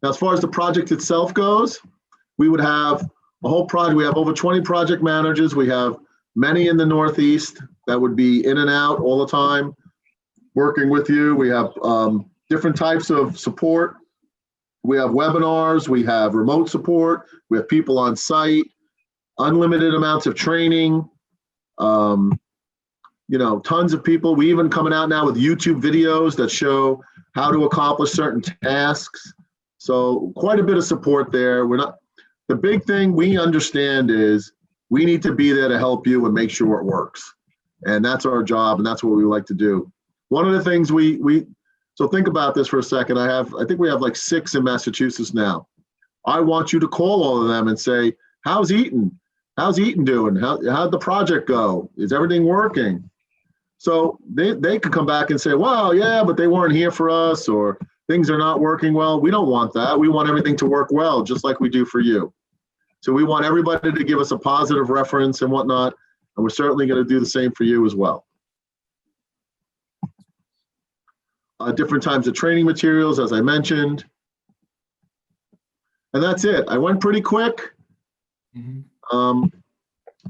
Now, as far as the project itself goes, we would have a whole project. We have over 20 project managers. We have many in the Northeast that would be in and out all the time, working with you. We have different types of support. We have webinars, we have remote support, we have people on site, unlimited amounts of training, you know, tons of people. We even coming out now with YouTube videos that show how to accomplish certain tasks. So quite a bit of support there. The big thing we understand is we need to be there to help you and make sure it works. And that's our job, and that's what we like to do. One of the things so think about this for a second. I think we have like 6 in Massachusetts now. I want you to call all of them and say, how's Eaton? How's Eaton doing? How'd the project go? Is everything working? So they could come back and say, well, yeah, but they weren't here for us, or things are not working well. We don't want that. We want everything to work well, just like we do for you. So we want everybody to give us a positive reference and whatnot, and we're certainly going to do the same for you as well. Different types of training materials, as I mentioned. And that's it. I went pretty quick. Mhm.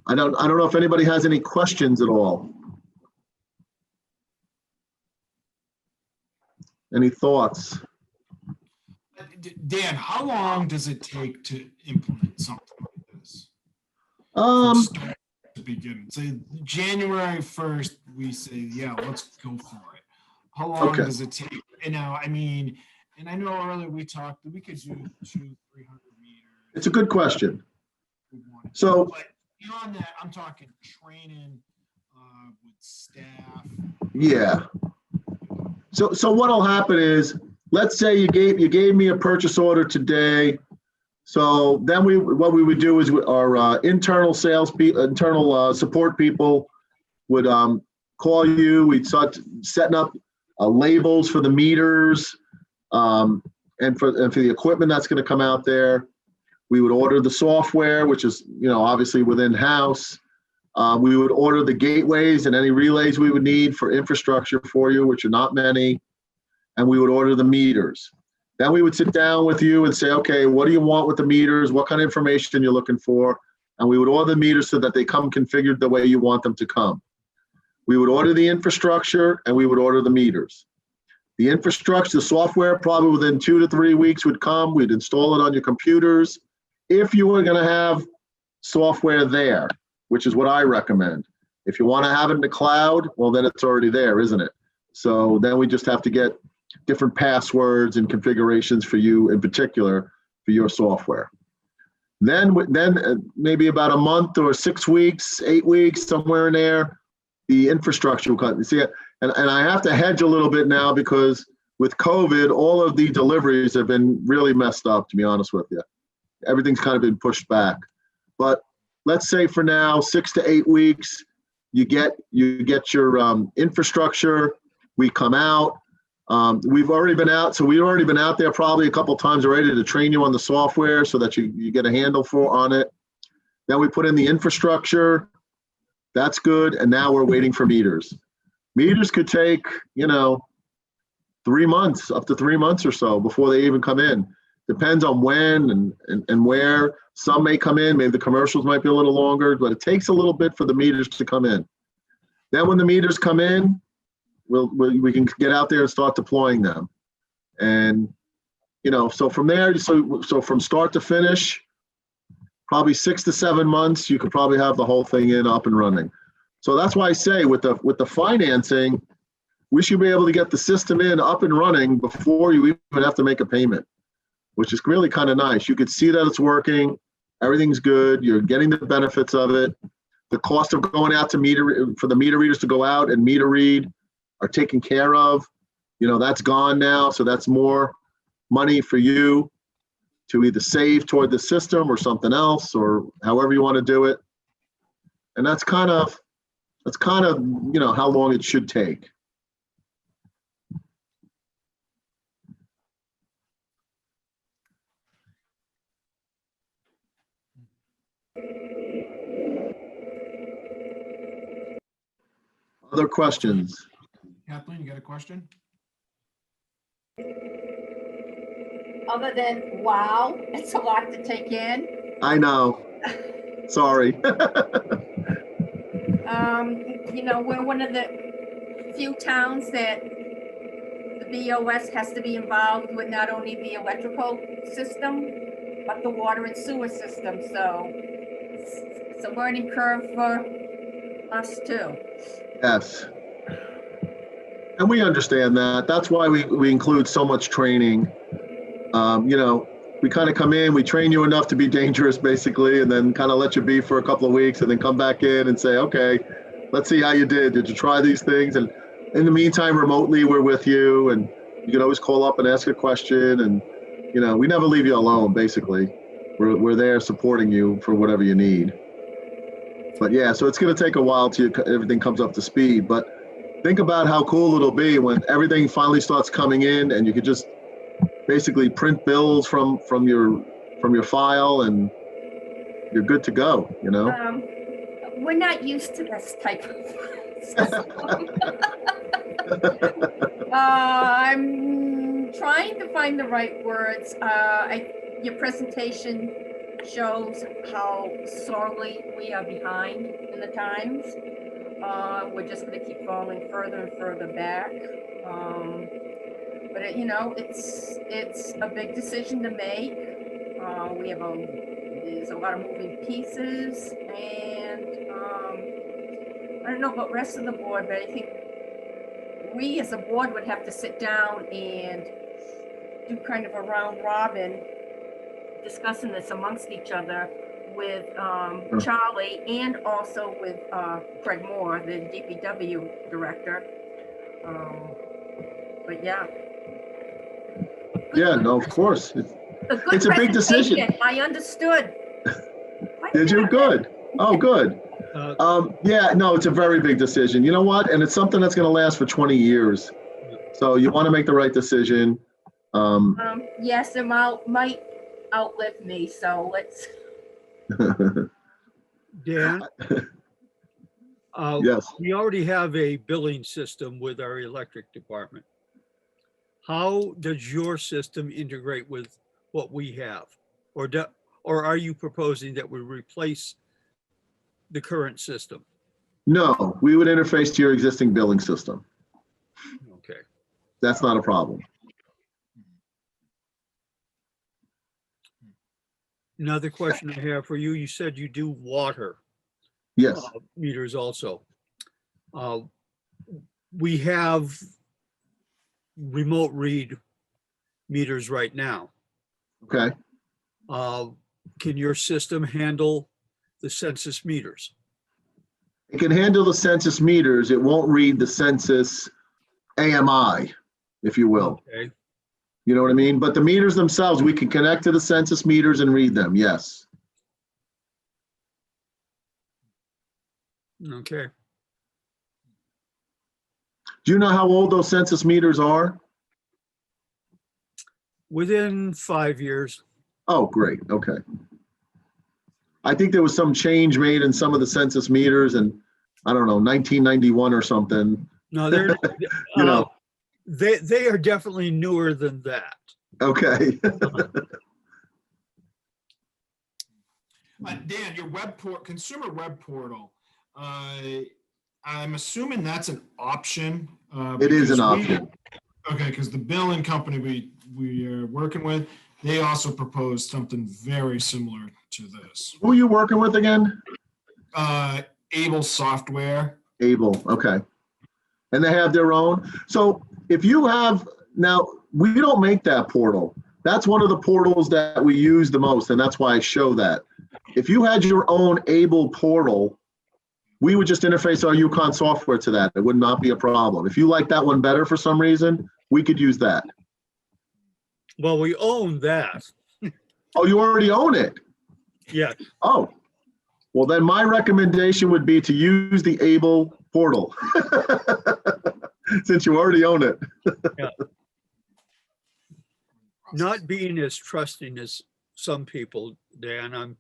I don't know if anybody has any questions at all. Any thoughts? Dan, how long does it take to implement something like this? Um, From start to begin. Say January 1st, we say, yeah, let's go for it. How long Okay. does it take? And now, I mean, and I know earlier we talked that we could do 200-300 meters. it's a good question. We want it. So, But beyond that, I'm talking training with staff. yeah. So what'll happen is, let's say you gave me a purchase order today. So then what we would do is our internal support people would call you. We'd start setting up labels for the meters and for the equipment that's going to come out there. We would order the software, which is obviously within house. We would order the gateways and any relays we would need for infrastructure for you, which are not many. And we would order the meters. Then we would sit down with you and say, okay, what do you want with the meters? What kind of information you're looking for? And we would order the meters so that they come configured the way you want them to come. We would order the infrastructure and we would order the meters. The infrastructure, the software, probably within 2 to 3 weeks would come. We'd install it on your computers. If you were going to have software there, which is what I recommend. If you want to have it in the cloud, well, then it's already there, isn't it? So then we just have to get different passwords and configurations for you in particular for your software. Then maybe about a month or 6 weeks, 8 weeks, somewhere in there, the infrastructure will come. See, and I have to hedge a little bit now because with COVID, all of the deliveries have been really messed up, to be honest with you. Everything's kind of been pushed back. But let's say for now, 6 to 8 weeks, you get your infrastructure. We come out. We've already been out, so we've already been out there probably a couple times already to train you on the software so that you get a handle on it. Then we put in the infrastructure. That's good, and now we're waiting for meters. Meters could take 3 months, up to 3 months or so before they even come in. Depends on when and where. Some may come in, maybe the commercials might be a little longer, but it takes a little bit for the meters to come in. Then when the meters come in, we can get out there and start deploying them. And, so from there, so from start to finish, probably 6 to 7 months, you could probably have the whole thing up and running. So that's why I say with the financing, we should be able to get the system up and running before you even have to make a payment, which is really kind of nice. You could see that it's working. Everything's good. You're getting the benefits of it. The cost of going out to for the meter readers to go out and meter read are taken care of. That's gone now. So that's more money for you to either save toward the system or something else, or however you want to do it. And that's kind of how long it should take. Other questions? Kathleen, you got a question? Other than, wow, it's a lot to take in. I know. Sorry. We're one of the few towns that the BOS has to be involved with not only the electrical system, but the water and sewer system. So it's a learning curve for us too. Yes. And we understand that. That's why we include so much training. we kind of come in, we train you enough to be dangerous basically, and then kind of let you be for a couple of weeks and then come back in and say, okay, let's see how you did. Did you try these things? And in the meantime, remotely, we're with you, and you can always call up and ask a question. And, you know, we never leave you alone, basically. We're there supporting you for whatever you need. But yeah, so it's going to take a while till everything comes up to speed. But think about how cool it'll be when everything finally starts coming in and you could just basically print bills from your file and you're good to go, you know? We're not used to this type of system. I'm trying to find the right words. Your presentation shows how sorely we are behind in the times. We're just going to keep falling further and further back. But it, you know, it's a big decision to make. There's a lot of moving pieces, and I don't know about the rest of the board, but I think we as a board would have to sit down and do kind of a round robin discussing this amongst each other with Charlie and also with Craig Moore, the DPW director. But yeah. Yeah, no, of course. It's a big decision. I understood. Did you? Good. Oh, good. Yeah, no, it's a very big decision. You know what? And it's something that's going to last for 20 years. So you want to make the right decision. Yes, it might outlive me, so let's. Dan? Yes. We already have a billing system with our electric department. How does your system integrate with what we have? Or are you proposing that we replace the current system? No, we would interface to your existing billing system. Okay. That's not a problem. Another question I have for you, you said you do water Yes. meters also. We have remote read meters right now. Okay. Can your system handle the census meters? It can handle the census meters. It won't read the census AMI, if you will. Okay. You know what I mean? But the meters themselves, we can connect to the census meters and read them. Yes. Okay. Do you know how old those census meters are? Within 5 years. Oh, great. Okay. I think there was some change made in some of the census meters in, I don't know, 1991 or something. No, they're, You know. They are definitely newer than that. Okay. Dan, your consumer web portal, I'm assuming that's an option. It is an because option. Okay, because the billing company we are working with, they also proposed something very similar to this. Who are you working with again? Able Software. Able, okay. And they have their own. So if you have, now, we don't make that portal. That's one of the portals that we use the most, and that's why I show that. If you had your own Able portal, we would just interface our Yukon software to that. It would not be a problem. If you like that one better for some reason, we could use that. Well, we own that. Oh, you already own it? Yeah. Oh, well, then my recommendation would be to use the Able portal since you already own it. Yeah. Not being as trusting as some people, Dan,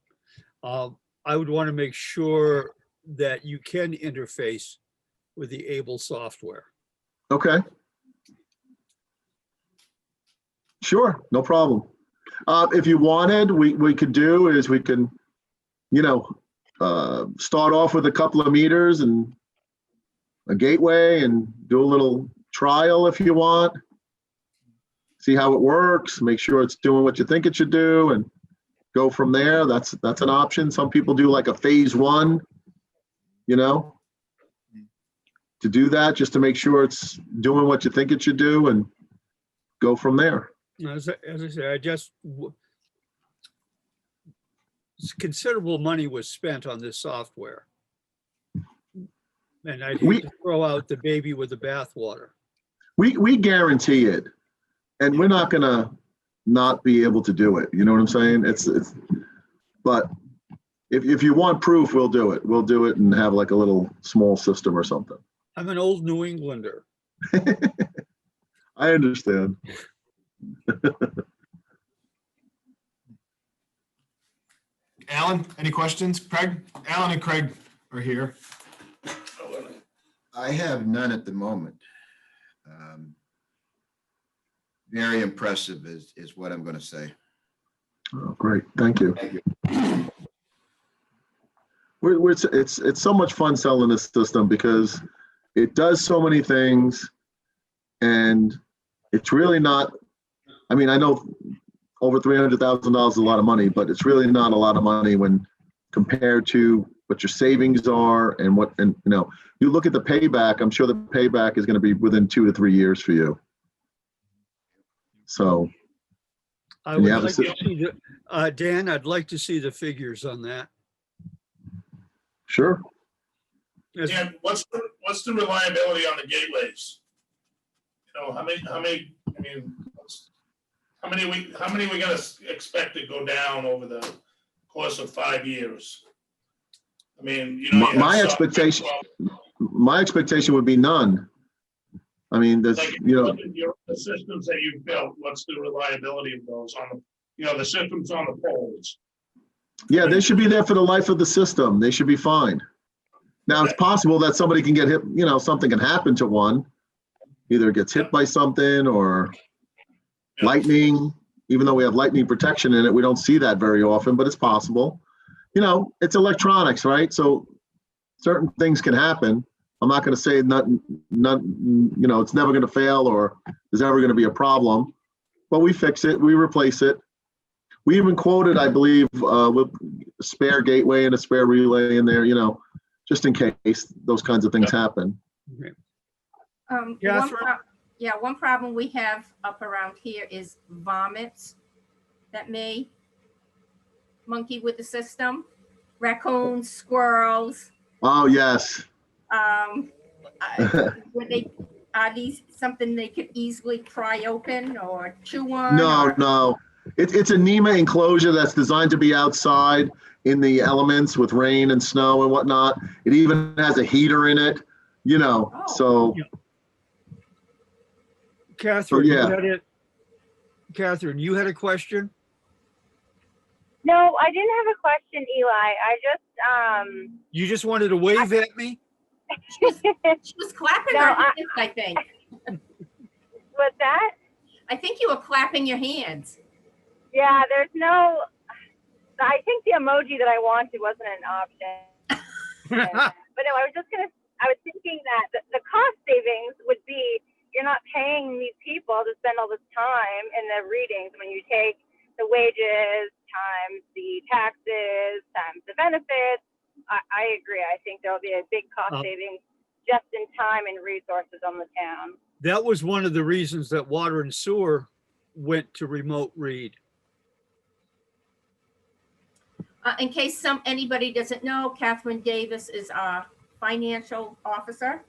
I would want to make sure that you can interface with the Able software. Okay. Sure, no problem. If you wanted, we could do is we can, you know, start off with a couple of meters and a gateway and do a little trial if you want. See how it works, make sure it's doing what you think it should do and go from there. That's an option. Some people do like a phase one, you know, to do that just to make sure it's doing what you think it should do and go from there. As I said, considerable money was spent on this software. And I'd We- hate to throw out the baby with the bathwater. We guarantee it, and we're not gonna not be able to do it. You know what I'm saying? But if you want proof, we'll do it. We'll do it and have like a little small system or something. I'm an old New Englander. I understand. Alan, any questions? Craig? Alan and Craig are here. I have none at the moment. Very impressive is what I'm going to say. Oh, great, thank you. It's so much fun selling this system because it does so many things, and it's really not. I mean, I know over $300,000 is a lot of money, but it's really not a lot of money when compared to what your savings are and you look at the payback. I'm sure the payback is going to be within 2 to 3 years for you. So. I And would you have a like to see Dan, I'd like to see the figures on that. Sure. As- Dan, what's the reliability on the gateways? You know, how many we gonna expect to go down over the course of 5 years? I mean, you know. you have My some- expectation would be none. I mean, there's, Like, the systems that you've built, what's the reliability of those on the systems on the poles? yeah, they should be there for the life of the system. They should be fine. Now, it's possible that somebody can get hit, something can happen to one. Either it gets hit by something or lightning, even though we have lightning protection in it, we don't see that very often, but it's possible. It's electronics, right? So certain things can happen. I'm not going to say nothing, it's never going to fail or there's ever going to be a problem, but we fix it, we replace it. We even quoted, I believe, with a spare gateway and a spare relay in there, just in case those kinds of things happen. Catherine? One problem we have up around here is vomits that may monkey with the system. Raccoons, squirrels. Oh, yes. Are these something they could easily pry open or chew on? No. It's a NEMA enclosure that's designed to be outside in the elements with rain and snow and whatnot. It even has a heater in it, so. Catherine, yeah. Catherine, you had a question? No, I didn't have a question, Eli. I just, You just wanted to wave at me? She was clapping No, her hands, I think. what's that? I think you were clapping your hands. Yeah, I think the emoji that I wanted wasn't an option. But no, I was thinking that the cost savings would be, you're not paying these people to spend all this time in the readings when you take the wages times the taxes times the benefits. I agree. I think there'll be a big cost savings just in time and resources on the town. That was one of the reasons that water and sewer went to remote read. In case anybody doesn't know, Catherine Davis is our financial officer.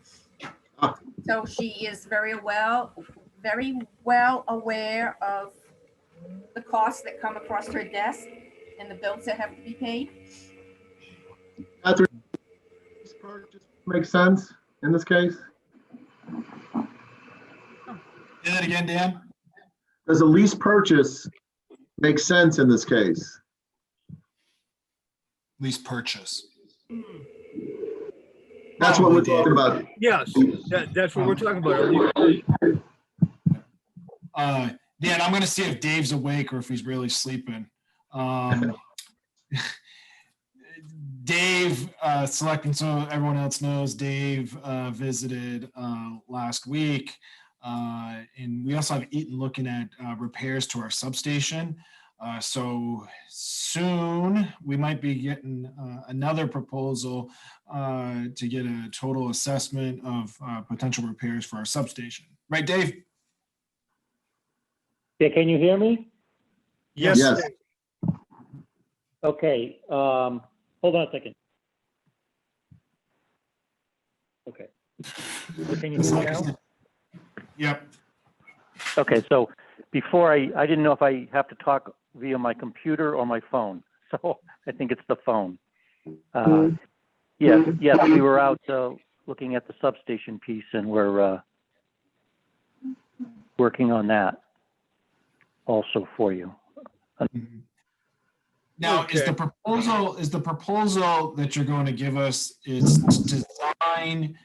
So she is very well aware of the costs that come across her desk and the bills that have to be paid. Catherine, does this purchase make sense in this case? Say that again, Dan? Does a lease purchase make sense in this case? Lease purchase. That's what we're talking about. Yes, that's what we're talking about. Dan, I'm going to see if Dave's awake or if he's really sleeping. Dave, selecting, so everyone else knows, Dave visited last week. And we also have Eaton looking at repairs to our substation. So soon we might be getting another proposal to get a total assessment of potential repairs for our substation. Right, Dave? Yeah, can you hear me? Yes. Yes. Okay, hold on a second. Okay. Can you hear me now? Yep. Okay, so before I didn't know if I have to talk via my computer or my phone. So I think it's the phone. Yes, we were out looking at the substation piece, and we're working on that also for you. Now, is Okay. the proposal that you're going to give us is design,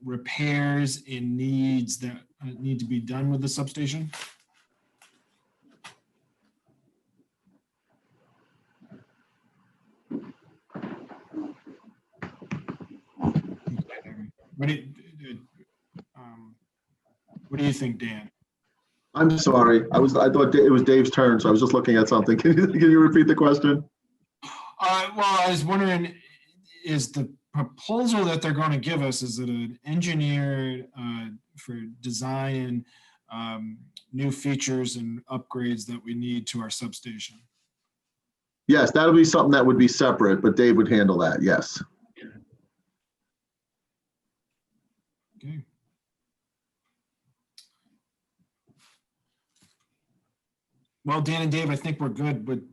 repairs and needs that need to be done with the substation? What do you think, Dan? I'm sorry. I thought it was Dave's turn, so I was just looking at something. Can you repeat the question? Well, I was wondering, is the proposal that they're going to give us, is it an engineered for design and new features and upgrades that we need to our substation? Yes, that'll be something that would be separate, but Dave would handle that, yes. Okay. Well, Dan and Dave, I think we're good with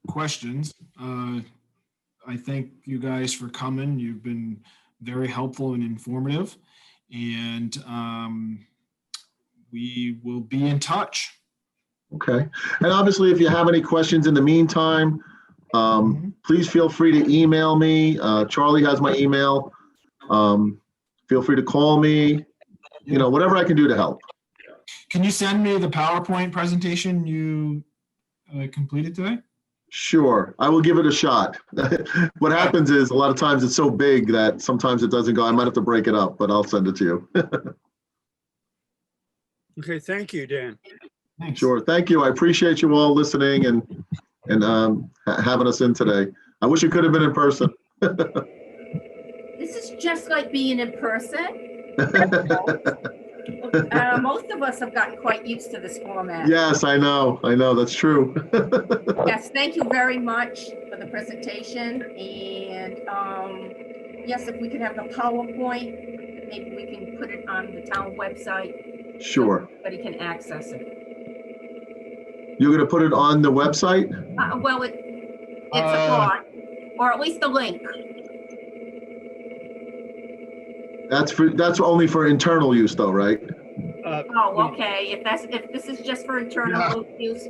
questions. I thank you guys for coming. You've been very helpful and informative, and we will be in touch. Okay. And obviously, if you have any questions in the meantime, please feel free to email me. Charlie has my email. Feel free to call me, whatever I can do to help. Can you send me the PowerPoint presentation you completed today? Sure, I will give it a shot. What happens is a lot of times it's so big that sometimes it doesn't go. I might have to break it up, but I'll send it to you. Okay, thank you, Dan. Thanks. Sure, thank you. I appreciate you all listening and having us in today. I wish it could have been in person. This is just like being in person. Most of us have gotten quite used to this format. Yes, I know, that's true. Yes, thank you very much for the presentation. And yes, if we could have the PowerPoint, maybe we can put it on the town website. Sure. So everybody can access it. You're gonna put it on the website? Well, it's a thought, or at least a link. That's only for internal use though, right? Oh, okay. If this is just for internal use,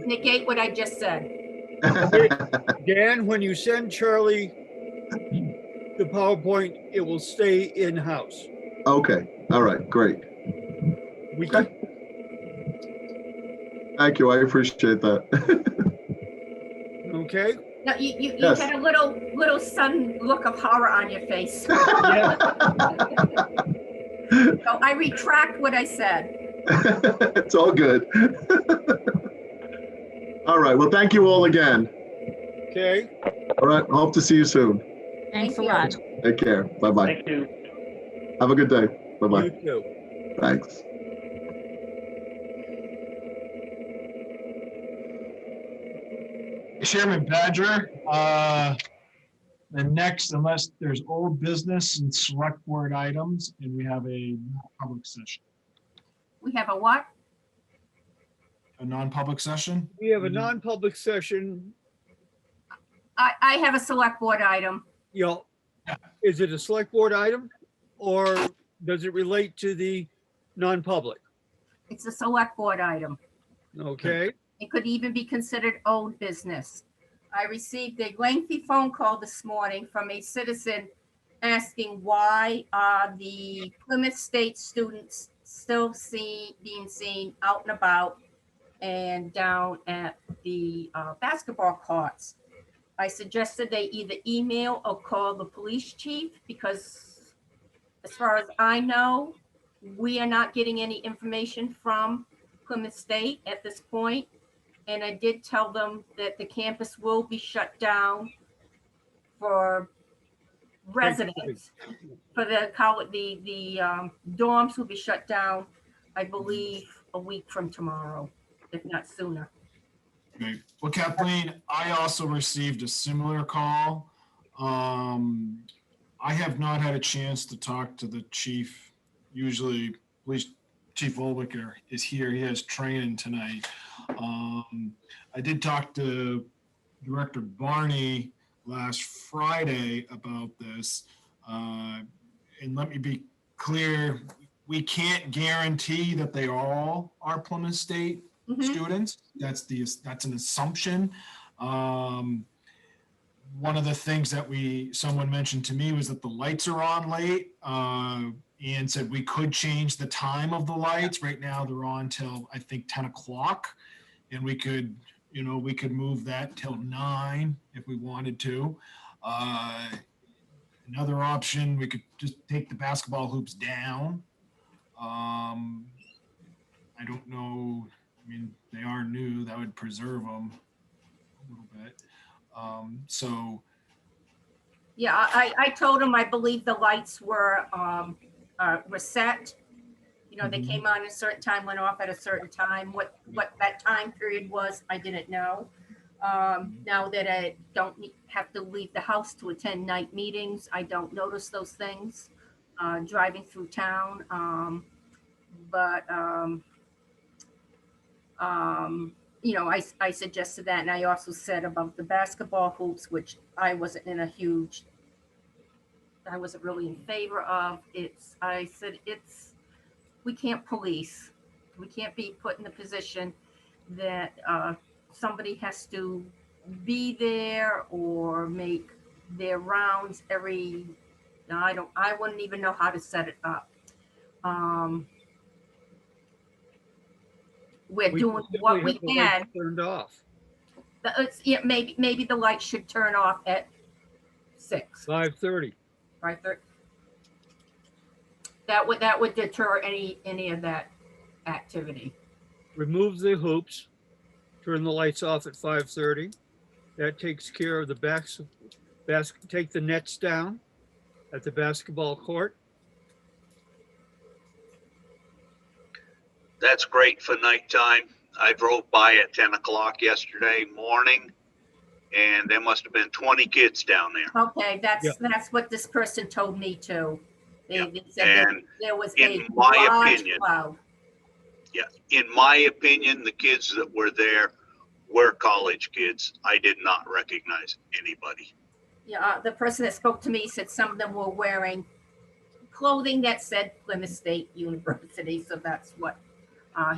negate what I just said. Dan, when you send Charlie the PowerPoint, it will stay in-house. Okay, all right, great. We can, Thank you, I appreciate that. okay? No, you Yes. had a little sudden look of horror on your face. Yeah. So I retract what I said. It's all good. All right, well, thank you all again. Okay, All right, hope to see you soon. Thanks a Thank you. lot. Take care, bye-bye. Thank you. Have a good day, bye-bye, you too. thanks. Chairman Badger, the next, unless there's old business and select board items, and we have a public session, We have a what? a non-public session. We have a non-public session. I have a select board item. Is it a select board item or does it relate to the non-public? It's a select board item. Okay, It could even be considered old business. I received a lengthy phone call this morning from a citizen asking why are the Plymouth State students still being seen out and about and down at the basketball courts. I suggested they either email or call the police chief because as far as I know, we are not getting any information from Plymouth State at this point. And I did tell them that the campus will be shut down for residents. For the college, the dorms will be shut down, I believe, a week from tomorrow, if not sooner. Okay. Well, Kathleen, I also received a similar call. I have not had a chance to talk to the chief. Usually, Police Chief Olwicker is here. He has training tonight. I did talk to Director Barney last Friday about this. And let me be clear, we can't guarantee that they all are Plymouth State students. That's an assumption. One of the things that someone mentioned to me was that the lights are on late, and said we could change the time of the lights. Right now they're on till I think 10 o'clock, and we could move that till 9 if we wanted to. Another option, we could just take the basketball hoops down. I don't know. I mean, they are new. That would preserve them a little bit. Yeah, I told him I believe the lights were set. You know, they came on at a certain time, went off at a certain time. What that time period was, I didn't know. Now that I don't have to leave the house to attend night meetings, I don't notice those things driving through town. You know, I suggested that, and I also said about the basketball hoops, which I wasn't really in favor of. I said we can't police. We can't be put in the position that somebody has to be there or make their rounds every. I wouldn't even know how to set it up. We're doing what we can. Turned off. Maybe the light should turn off at 6. 5:30. 5:30. That would deter any of that activity. Remove the hoops. Turn the lights off at 5:30. That takes care of the take the nets down at the basketball court. That's great for nighttime. I drove by at 10 o'clock yesterday morning, and there must have been 20 kids down there. Okay, that's what this person told me too. They said And there was in a my large opinion, cloud. Yeah, in my opinion, the kids that were there were college kids. I did not recognize anybody. Yeah, the person that spoke to me said some of them were wearing clothing that said Plymouth State University, so that's what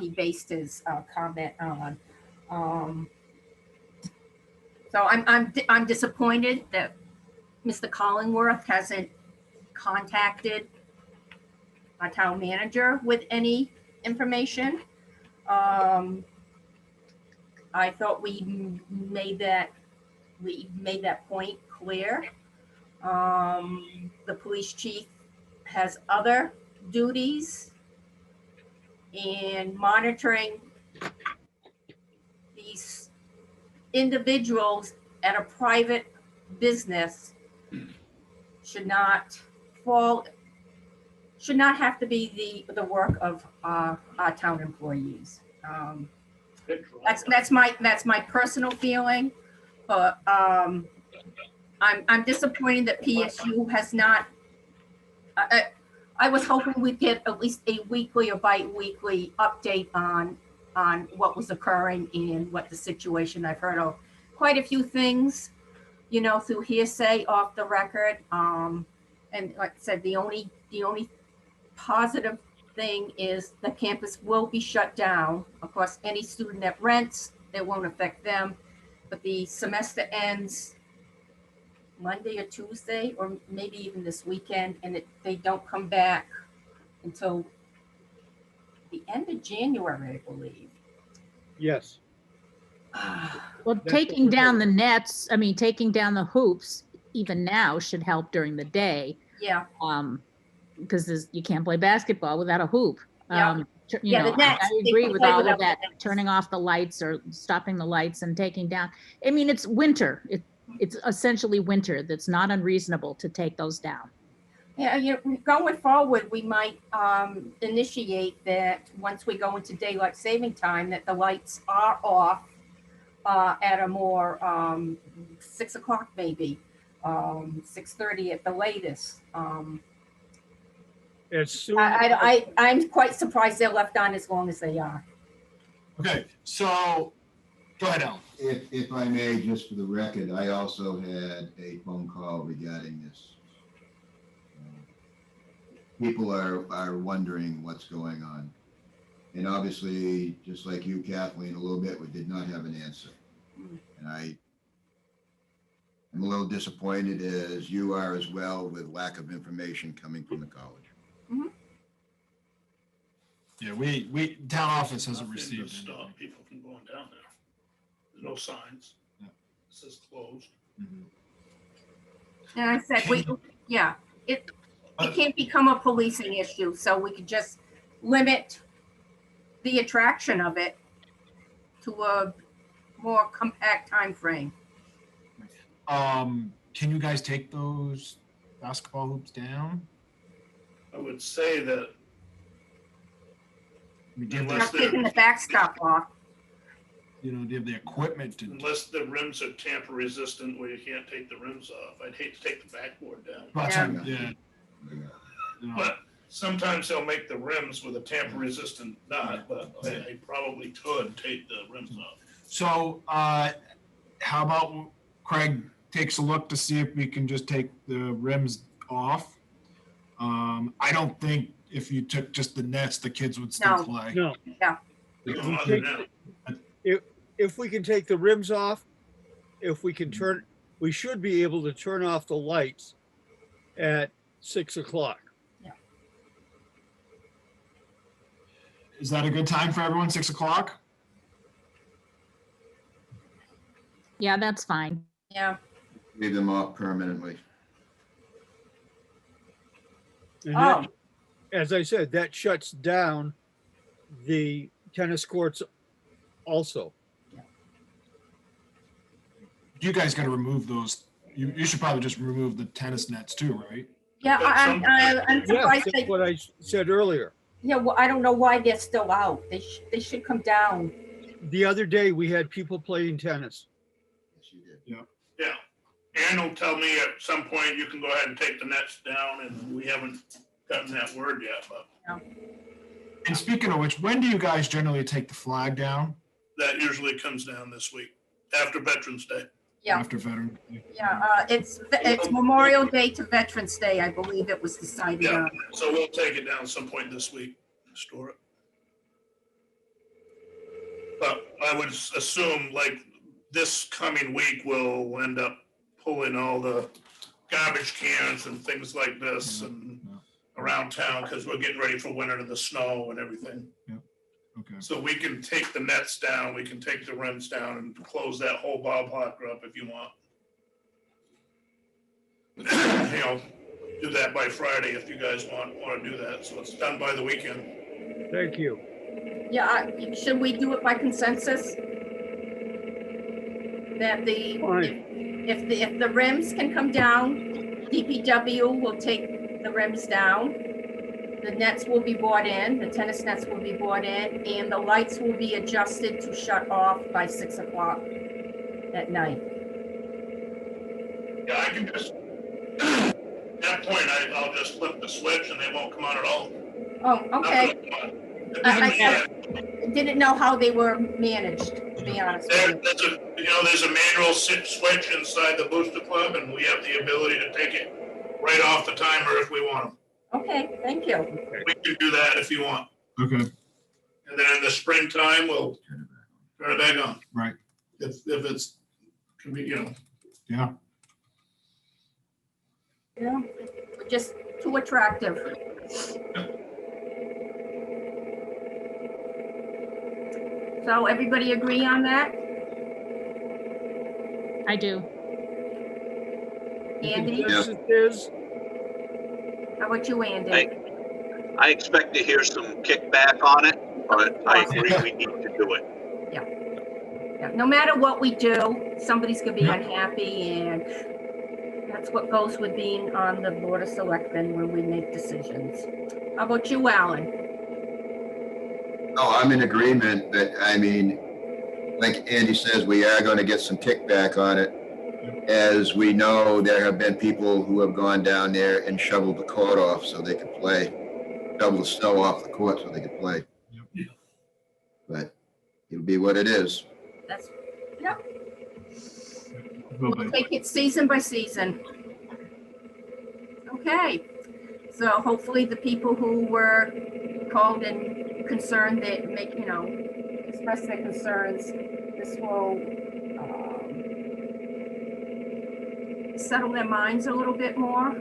he based his comment on. So I'm disappointed that Mr. Collingworth hasn't contacted our town manager with any information. I thought we made that point clear. The police chief has other duties, and monitoring these individuals at a private business should not have to be the work of our town employees. That's my personal feeling, but I'm disappointed that PSU has not. I was hoping we'd get at least a weekly or bi-weekly update on what was occurring and what the situation. I've heard of quite a few things, you know, through hearsay off the record. And like I said, the only positive thing is the campus will be shut down. Of course, any student that rents, it won't affect them, but the semester ends Monday or Tuesday, or maybe even this weekend, and they don't come back until the end of January, I believe. Yes. Well, That's taking what we're down the told. nets, I mean, taking down the hoops, even now should help during the day. Yeah, Because you can't play basketball without a hoop. Yeah. You Yeah, know, the nets, I they agree can with play all without of the that, nets. turning off the lights or stopping the lights and taking down. I mean, it's winter. It's essentially winter. That's not unreasonable to take those down. yeah. Going forward, we might initiate that once we go into daylight saving time, that the lights are off at a more, 6 o'clock maybe, 6:30 at the latest. As soon, I'm quite surprised they're left on as long as they are. Okay, so, go ahead, Alan. If I may, just for the record, I also had a phone call regarding this. People are wondering what's going on. And obviously, just like you, Kathleen, a little bit, we did not have an answer. And I'm a little disappointed, as you are as well, with lack of information coming from the college. Yeah, we, town office hasn't Nothing to received stop anything. people from going down there. There's no signs. Yeah. It says closed. And I said, it can't become a policing issue, so we could just limit the attraction of it to a more compact time frame. Can you guys take those basketball hoops down? I would say that I mean, do you have Unless Not taking the backstop off. do you have the equipment to? unless the rims are tamper resistant where you can't take the rims off, I'd hate to take the backboard down. Yeah. You know, But sometimes they'll make the rims with a tamper resistant nut, but I probably could take the rims off. So, how about Craig takes a look to see if we can just take the rims off? I don't think if you took just the nets, the kids would still No. play. no. Other than that, If we can take the rims off, if we can turn, we should be able to turn off the lights at 6 o'clock. Is that a good time for everyone? 6 o'clock? Yeah, that's fine. Yeah. Leave them off permanently. And Oh, that, as I said, that shuts down the tennis courts also. You guys got to remove those. You should probably just remove the tennis nets too, right? yeah, I'm Yes, surprised that's they, what I said earlier. yeah, well, I don't know why they're still out. They should come down. The other day, we had people playing tennis. Yes, you did. yeah. Ann will tell me at some point you can go ahead and take the nets down, and we haven't gotten that word yet, but And speaking of which, when do you guys generally take the flag down? that usually comes down this week, after Veterans Day. Yeah. After Veterans Day? Yeah, it's Memorial Day to Veterans Day, I believe it was decided Yeah. on. So we'll take it down some point this week, store it. But I would assume like this coming week, we'll end up pulling all the garbage cans and things like this and around town, because we're getting ready for winter and the snow and everything. Okay. So we can take the nets down, we can take the rims down and close that whole Bob Hocker up if you want. You know, do that by Friday if you guys want to do that, so it's done by the weekend. Thank you. Yeah, should we do it by consensus? That Fine. if the rims can come down, DPW will take the rims down. The nets will be bought in, the tennis nets will be bought in, and the lights will be adjusted to shut off by 6 o'clock at night. Yeah, I can just, at that point, I'll just flip the switch and they won't come on at all. Oh, okay. Nothing will come on. I didn't know how they were managed, to be honest with you. There's a manual switch inside the booster club, and we have the ability to take it right off the timer if we want. Okay, thank you. We can do that if you want. Okay. And then in the springtime, we'll turn it back on. Right. If it's, can be, Yeah. Yeah, just too attractive. So everybody agree on that? I do. The Andy, consensus is, how about you, Andy? I expect to hear some kickback on it, but I agree we need to do it. Yeah, no matter what we do, somebody's gonna be unhappy, and that's what goes with being on the Board of Selectmen when we make decisions. How about you, Alan? No, I'm in agreement that, I mean, like Andy says, we are going to get some kickback on it. As we know, there have been people who have gone down there and shoveled the court off so they could play, shovel the snow off the court so they could play. But it'll be what it is. That's, yep, Will we'll be. take it season by season. Okay, so hopefully the people who were called and concerned that make, you know, express their concerns, this will settle their minds a little bit more.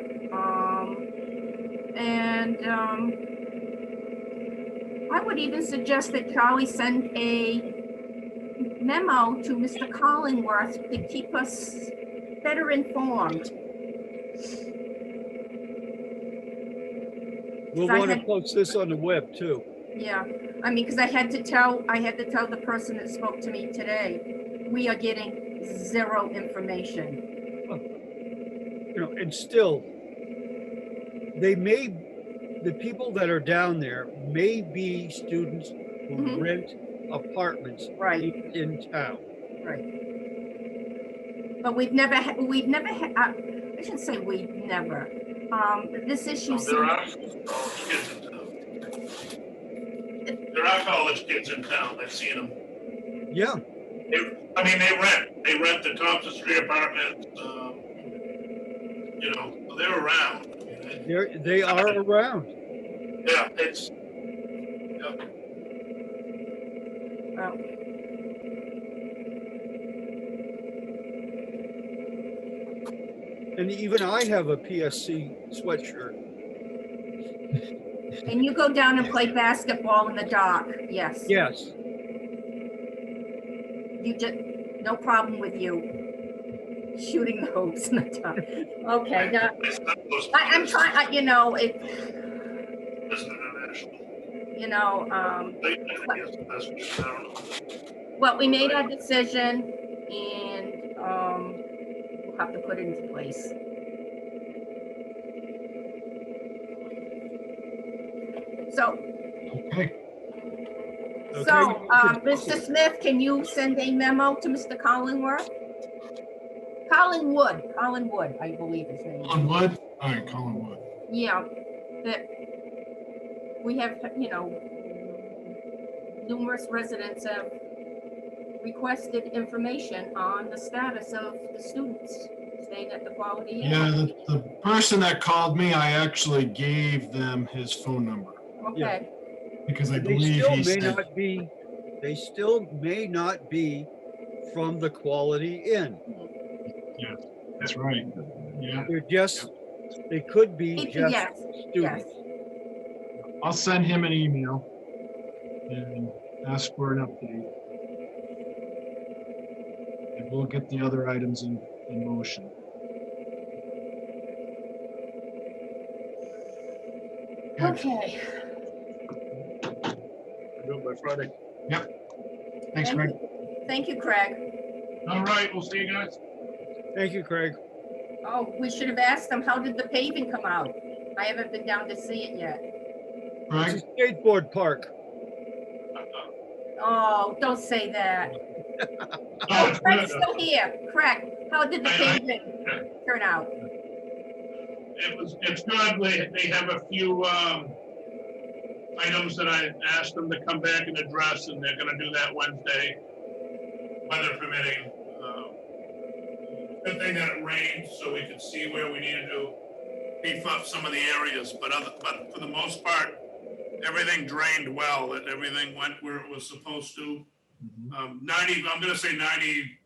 I would even suggest that Charlie send a memo to Mr. Collingworth to keep us better informed. We'll I want to had- post this on the web too. Yeah, I mean, because I had to tell the person that spoke to me today, we are getting zero information. You know, and still, the people that are down there may be students who Mhm. rent apartments Right, in town. right. But we've never had, I shouldn't say we've never. This issue So there seems, are college kids in town. There are college kids in town. I've seen them. Yeah, I mean, they rent the Thompson Street apartments. You know, they're around. they are around. Yeah, it's, oh, And even I have a PSC sweatshirt. and you go down and play basketball in the dock, yes. Yes, You just, no problem with you shooting the hoops in the dock. Okay, now, it's not those. I'm trying, you know, it, It's international. you know, I don't know. well, we made our decision and, we'll have to put it into place. So, Okay. so, Mr. Smith, can you send a memo to Mr. Collingworth? Collinwood, I believe his name is. Colin Wood? All right, Colin Wood. Yeah, that we have, you know, numerous residents have requested information on the status of the students staying at the Quality Inn. Yeah, the person that called me, I actually gave them his phone number Okay, because I they believe still he may said, not be, they still may not be from the Quality Inn. that's right. Yeah, They're just, they could be just yes, yes. students. I'll send him an email and ask for an update. And we'll get the other items in motion. Okay. Do it by Friday. Thanks, Greg. Thank you, Craig. All right, we'll see you guys. Thank you, Craig. Oh, we should have asked them, how did the paving come out? I haven't been down to see it yet. Greg? It's a skateboard park. Oh, don't say that. No, Oh, it's Craig's good. still here. Craig, how did the paving turn out? It's good. They have a few items that I asked them to come back and address, and they're gonna do that Wednesday, weather permitting. Good thing that it rained, so we could see where we needed to beef up some of the areas, but for the most part, everything drained well, everything went where it was supposed to. 90, I'm gonna say 90%,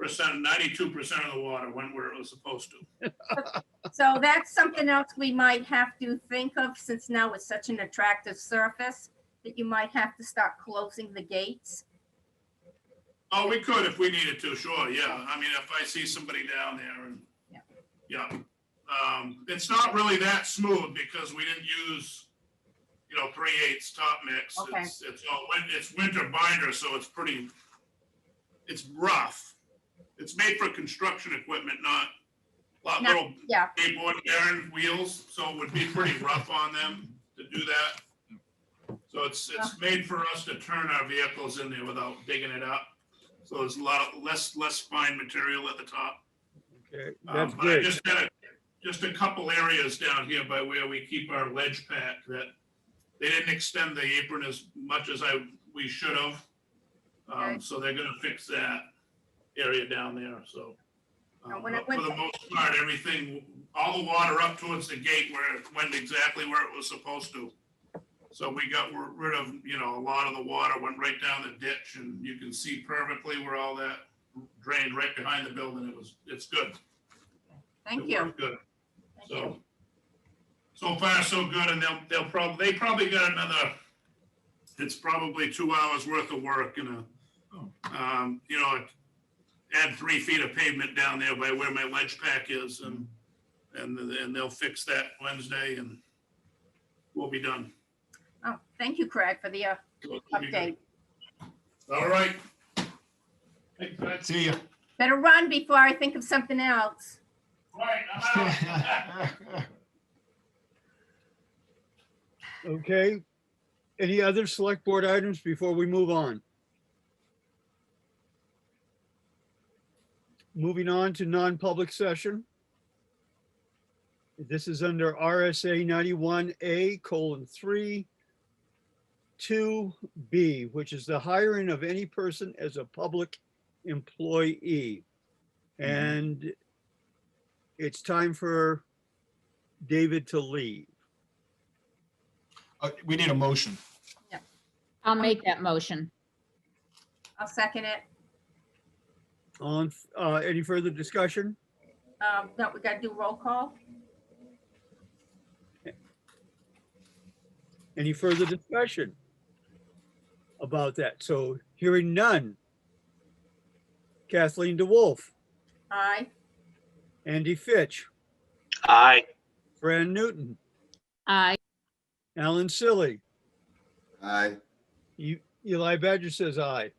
92% of the water went where it was supposed to. So that's something else we might have to think of, since now it's such an attractive surface, that you might have to start closing the gates. Oh, we could if we needed to, sure, yeah. I mean, if I see somebody down there and, yeah. It's not really that smooth because we didn't use, 3/8 top mix. Okay. It's winter binder, so it's rough. It's made for construction equipment, not little Yeah, skateboard errand wheels, so it would be pretty rough on them to do that. So it's made for us to turn our vehicles in there without digging it up. So there's a lot of less fine material at the top. Okay, that's But I great. just had just a couple areas down here by where we keep our ledge pack that they didn't extend the apron as much as we should have. Okay. So they're gonna fix that area down there, so. When I But for went- the most part, everything, all the water up towards the gate where it went exactly where it was supposed to. So we got rid of, a lot of the water went right down the ditch, and you can see perfectly where all that drained right behind the building. It's good. Thank It you. worked good. Thank you. So far, so good, and they probably got another, it's probably 2 hours worth of work and add 3 feet of pavement down there by where my ledge pack is, and they'll fix that Wednesday, and we'll be done. Oh, thank you, Craig, for the So it'll be good. update. All right. Thanks, guys. See ya. Better run before I think of something else. Right, I'm out. Okay. Any other select board items before we move on? Moving on to non-public session. This is under RSA 91A:3, 2B, which is the hiring of any person as a public employee. And it's time for David to leave. We need a motion. I'll make that motion. I'll second it. On, any further discussion? No, we gotta do roll call. Any further discussion about that? So hearing none. Kathleen DeWolf, Aye. Andy Fitch, Aye. Fran Newton, Aye. Alan Silly, Aye. Eli Badger says aye.